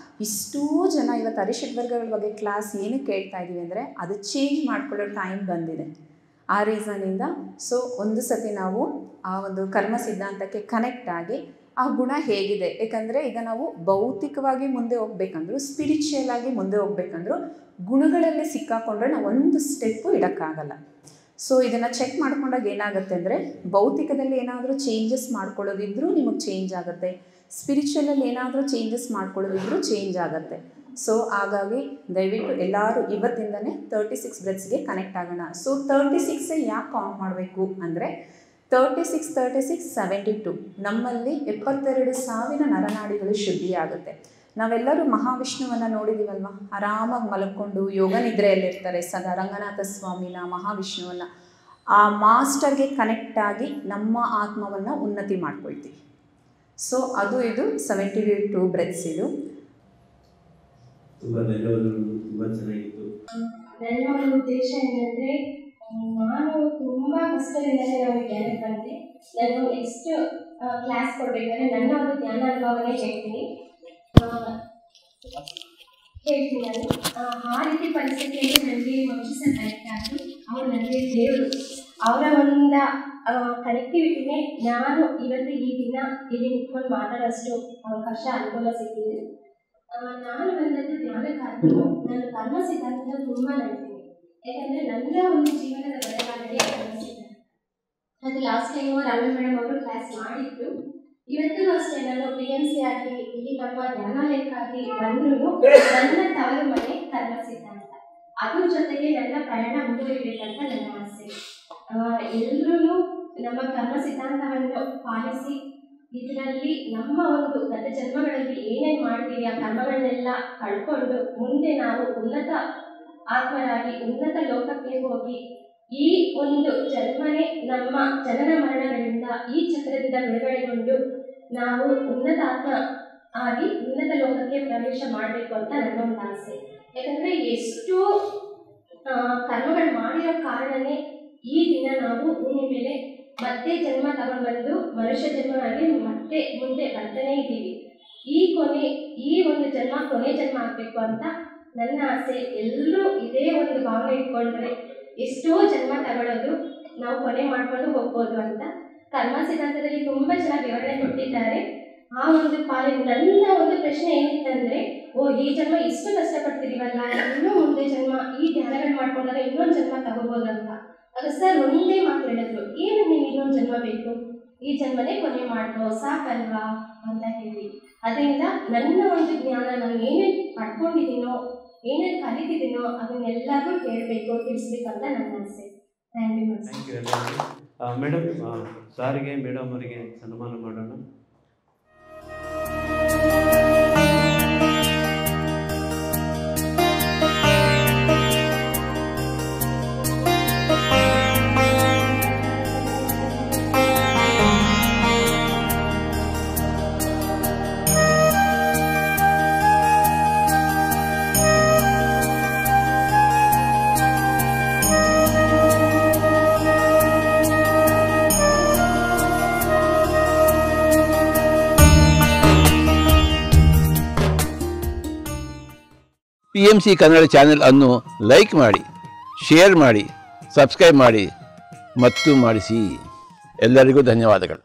ಇಷ್ಟೂ ಜನ ಇವತ್ತು ಅರಿಷಡ್ ವರ್ಗಗಳ ಬಗ್ಗೆ ಕ್ಲಾಸ್ ಏನಕ್ಕೆ ಕೇಳ್ತಾ ಇದ್ದೀವಿ ಅಂದರೆ, ಅದು ಚೇಂಜ್ ಮಾಡ್ಕೊಳ್ಳೋ ಟೈಮ್ ಬಂದಿದೆ. ಆ ರೀಸನಿಂದ ಸೊ ಒಂದು ಸತಿ ನಾವು ಆ ಒಂದು ಕರ್ಮ ಸಿದ್ಧಾಂತಕ್ಕೆ ಕನೆಕ್ಟ್ ಆಗಿ ಆ ಗುಣ ಹೇಗಿದೆ, ಯಾಕಂದರೆ ಈಗ ನಾವು ಭೌತಿಕವಾಗಿ ಮುಂದೆ ಹೋಗ್ಬೇಕಂದ್ರೂ, ಸ್ಪಿರಿಚುವಲ್ ಆಗಿ ಮುಂದೆ ಹೋಗ್ಬೇಕಂದ್ರೂ ಗುಣಗಳಲ್ಲಿ ಸಿಕ್ಕಾಕೊಂಡ್ರೆ ನಾವು ಒಂದು ಸ್ಟೆಪ್ಪು ಇಡೋಕ್ಕಾಗಲ್ಲ. ಸೊ ಇದನ್ನು ಚೆಕ್ ಮಾಡ್ಕೊಂಡಾಗ ಏನಾಗುತ್ತೆ ಅಂದರೆ, ಭೌತಿಕದಲ್ಲಿ ಏನಾದರೂ ಚೇಂಜಸ್ ಮಾಡ್ಕೊಳ್ಳೋದಿದ್ರೂ ನಿಮಗೆ ಚೇಂಜ್ ಆಗುತ್ತೆ, ಸ್ಪಿರಿಚುವಲಲ್ಲಿ ಏನಾದರೂ ಚೇಂಜಸ್ ಮಾಡ್ಕೊಳ್ಳೋದಿದ್ರೂ ಚೇಂಜ್ ಆಗುತ್ತೆ. ಸೊ ಹಾಗಾಗಿ ದಯವಿಟ್ಟು ಎಲ್ಲರೂ ಇವತ್ತಿಂದನೇ 36 ಬ್ರೆತ್ಸ್ಗೆ ಕನೆಕ್ಟ್ ಆಗೋಣ. ಸೊ 36 ಯಾಕೆ ಕೌಂಟ್ ಮಾಡಬೇಕು ಅಂದರೆ, 36 36 72 ನಮ್ಮಲ್ಲಿ 72,000 ನರನಾಡಿಗಳು ಶುದ್ಧಿಯಾಗುತ್ತೆ. ನಾವೆಲ್ಲರೂ ಮಹಾವಿಷ್ಣುವನ್ನು ನೋಡಿದ್ದೀವಲ್ವ, ಆರಾಮಾಗಿ ಮಲ್ಕೊಂಡು ಯೋಗ ನಿದ್ರೆಯಲ್ಲಿರ್ತಾರೆ ಸದಾ. ರಂಗನಾಥ ಸ್ವಾಮಿನ, ಮಹಾವಿಷ್ಣುವನ್ನು, ಆ ಮಾಸ್ಟರ್ಗೆ ಕನೆಕ್ಟ್ ಆಗಿ ನಮ್ಮ ಆತ್ಮವನ್ನು ಉನ್ನತಿ ಮಾಡ್ಕೊಳ್ತೀವಿ. ಸೊ ಅದು ಇದು 72 ಬ್ರೆತ್ಸ್. ಇದು ತುಂಬ ಧನ್ಯವಾದಗಳು, ತುಂಬ ಚೆನ್ನಾಗಿತ್ತು. ನನ್ನ ಒಂದು ಉದ್ದೇಶ ಏನಂದರೆ, ನಾನು ತುಂಬ ಕಷ್ಟದಿಂದಲೇ ನಾನು ಧ್ಯಾನಕ್ಕೆ ಬಂದೆ. ನಾನು ನೆಕ್ಸ್ಟ್ ಕ್ಲಾಸ್ ಕೊಡಬೇಕಾದ್ರೆ ನನ್ನ ಒಂದು ಧ್ಯಾನ ಅನುಭವನೇ ಹೇಳ್ತೀನಿ ನಾನು. ಆ ರೀತಿ ಪರಿಸ್ಥಿತಿಯಲ್ಲಿ ನನಗೆ ವಂಶಿಸ ಕನೆಕ್ಟ್ ಆಗಿ ಅವರು ನನಗೆ ದೇವರು, ಅವರ ಒಂದು ಕನೆಕ್ಟಿವಿಟಿನೇ ನಾನು ಇವತ್ತು ಈ ದಿನ ಇಲ್ಲಿ ನಿಂತ್ಕೊಂಡು ಮಾತಾಡೋಷ್ಟು ಅವಕಾಶ ಅನುಕೂಲ ಸಿಕ್ಕಿದೆ. ನಾನು ಬಂದದ್ದು ಧ್ಯಾನಕ್ಕಾಗಿ ನಾನು ಕರ್ಮ ಸಿದ್ಧಾಂತ ತುಂಬ ನಂಬ್ತೀನಿ. ಯಾಕಂದರೆ ನನ್ನ ಒಂದು ಜೀವನದ ಬದಲಾವಣೆ ಕರ್ಮ ಸಿದ್ಧಾಂತ. ಅದು ಲಾಸ್ಟ್ ಟೈಮು ರಾಮೇ ಮೇಡಮ್ ಅವರು ಕ್ಲಾಸ್ ಮಾಡಿದ್ರು. ಇವತ್ತು ಅಷ್ಟೇ ನಾನು PMC ಆಗಿ ಇಲ್ಲಿ ನಮ್ಮ ಧ್ಯಾನಾಲಯಕ್ಕಾಗಿ ಬಂದರೂ ನನ್ನ ತವರು ಮನೆ ಕರ್ಮ ಸಿದ್ಧಾಂತ. ಅದ್ರ ಜೊತೆಗೆ ನನ್ನ ಪ್ರಯಾಣ ಮುಂದುವರಿಬೇಕಂತ ನನ್ನ ಆಸೆ. ಎಲ್ಲರೂ ನಮ್ಮ ಕರ್ಮ ಸಿದ್ಧಾಂತವನ್ನು ಪಾಲಿಸಿ ಇದರಲ್ಲಿ ನಮ್ಮ ಒಂದು ಗತ ಜನ್ಮಗಳಲ್ಲಿ ಏನೇನು ಮಾಡ್ತೀವಿ ಆ ಕರ್ಮಗಳನ್ನೆಲ್ಲ ಕಳ್ಕೊಂಡು ಮುಂದೆ ನಾವು ಉನ್ನತ ಆತ್ಮರಾಗಿ ಉನ್ನತ ಲೋಕಕ್ಕೆ ಹೋಗಿ ಈ ಒಂದು ಜನ್ಮನೇ ನಮ್ಮ ಜನನ ಮರಣಗಳಿಂದ ಈ ಚಕ್ರದಿಂದ ಬಿಡುಗಡೆಗೊಂಡು ನಾವು ಉನ್ನತ ಆತ್ಮ ಆಗಿ ಉನ್ನತ ಲೋಕಕ್ಕೆ ಪ್ರವೇಶ ಮಾಡಬೇಕು ಅಂತ ನನ್ನ ಒಂದು ಆಸೆ. ಯಾಕಂದರೆ ಎಷ್ಟೋ ಕರ್ಮಗಳು ಮಾಡಿರೋ ಕಾರಣನೇ ಈ ದಿನ ನಾವು ಭೂಮಿ ಮೇಲೆ ಮತ್ತೆ ಜನ್ಮ ತಗೊಂಡ್ಬಂದು ಮನುಷ್ಯ ಜನ್ಮವಾಗಿ ಮತ್ತೆ ಮುಂದೆ ಬರ್ತಾನೇ ಇದ್ದೀವಿ. ಈ ಒಂದು ಜನ್ಮ ಕೊನೆ ಜನ್ಮ ಆಗಬೇಕು ಅಂತ ನನ್ನ ಆಸೆ. ಎಲ್ಲರೂ ಇದೇ ಒಂದು ಭಾವನೆ ಇಟ್ಕೊಂಡ್ರೆ ಎಷ್ಟೋ ಜನ್ಮ ತಗೊಳ್ಳೋದು ನಾವು ಕೊನೆ ಮಾಡ್ಕೊಂಡು ಹೋಗ್ಬೋದು ಅಂತ ಕರ್ಮ ಸಿದ್ಧಾಂತದಲ್ಲಿ ತುಂಬ ಚೆನ್ನಾಗಿ ವಿವರಣೆ ಕೊಟ್ಟಿದ್ದಾರೆ. ಆ ಒಂದು ನನ್ನ ಒಂದು ಪ್ರಶ್ನೆ ಏನಿತ್ತಂದರೆ, ಈ ಜನ್ಮ ಇಷ್ಟು ಕಷ್ಟಪಡ್ತಿದ್ದೀವಲ್ಲ, ಇನ್ನೂ ಮುಂದೆ ಜನ್ಮ ಈ ಧ್ಯಾನಗಳು ಮಾಡ್ಕೊಂಡಾಗ ಇನ್ನೊಂದು ಜನ್ಮ ತಗೋಬೋದು ಅಂತ. ಅದು ಸರ್ ಒಂದೇ ಮಾತು ಹೇಳಿದ್ರು, ಏನು ನೀವು ಇನ್ನೊಂದು ಜನ್ಮ ಬೇಕು, ಈ ಜನ್ಮನೇ ಕೊನೆ ಮಾಡ್ಕೋ ಸಾಕಲ್ವಾ ಅಂತ ಹೇಳಿ. ಅದರಿಂದ ನನ್ನ ಒಂದು ಜ್ಞಾನ ನಾನು ಏನೇನು ಪಡ್ಕೊಂಡಿದ್ದೀನೋ ಏನೇನು ಕಲಿತಿದ್ದೀನೋ ಅದನ್ನೆಲ್ಲರೂ ಹೇಳಬೇಕು, ತಿಳಿಸ್ಬೇಕಂತ ನನ್ನ ಆಸೆ. Thank you ma'am. Thank you ಎಲ್ಲರಿಗೂ. ಮೇಡಮ್, ಸಾರಿಗೆ ಮೇಡಮ್ ಅವರಿಗೆ ಸನ್ಮಾನ ಮಾಡೋಣ. PMC ಕನ್ನಡ ಚಾನೆಲ್ ಅನ್ನು ಲೈಕ್ ಮಾಡಿ, ಶೇರ್ ಮಾಡಿ, ಸಬ್ಸ್ಕ್ರೈಬ್ ಮಾಡಿ ಮತ್ತು ಮಾಡಿಸಿ. ಎಲ್ಲರಿಗೂ ಧನ್ಯವಾದಗಳು.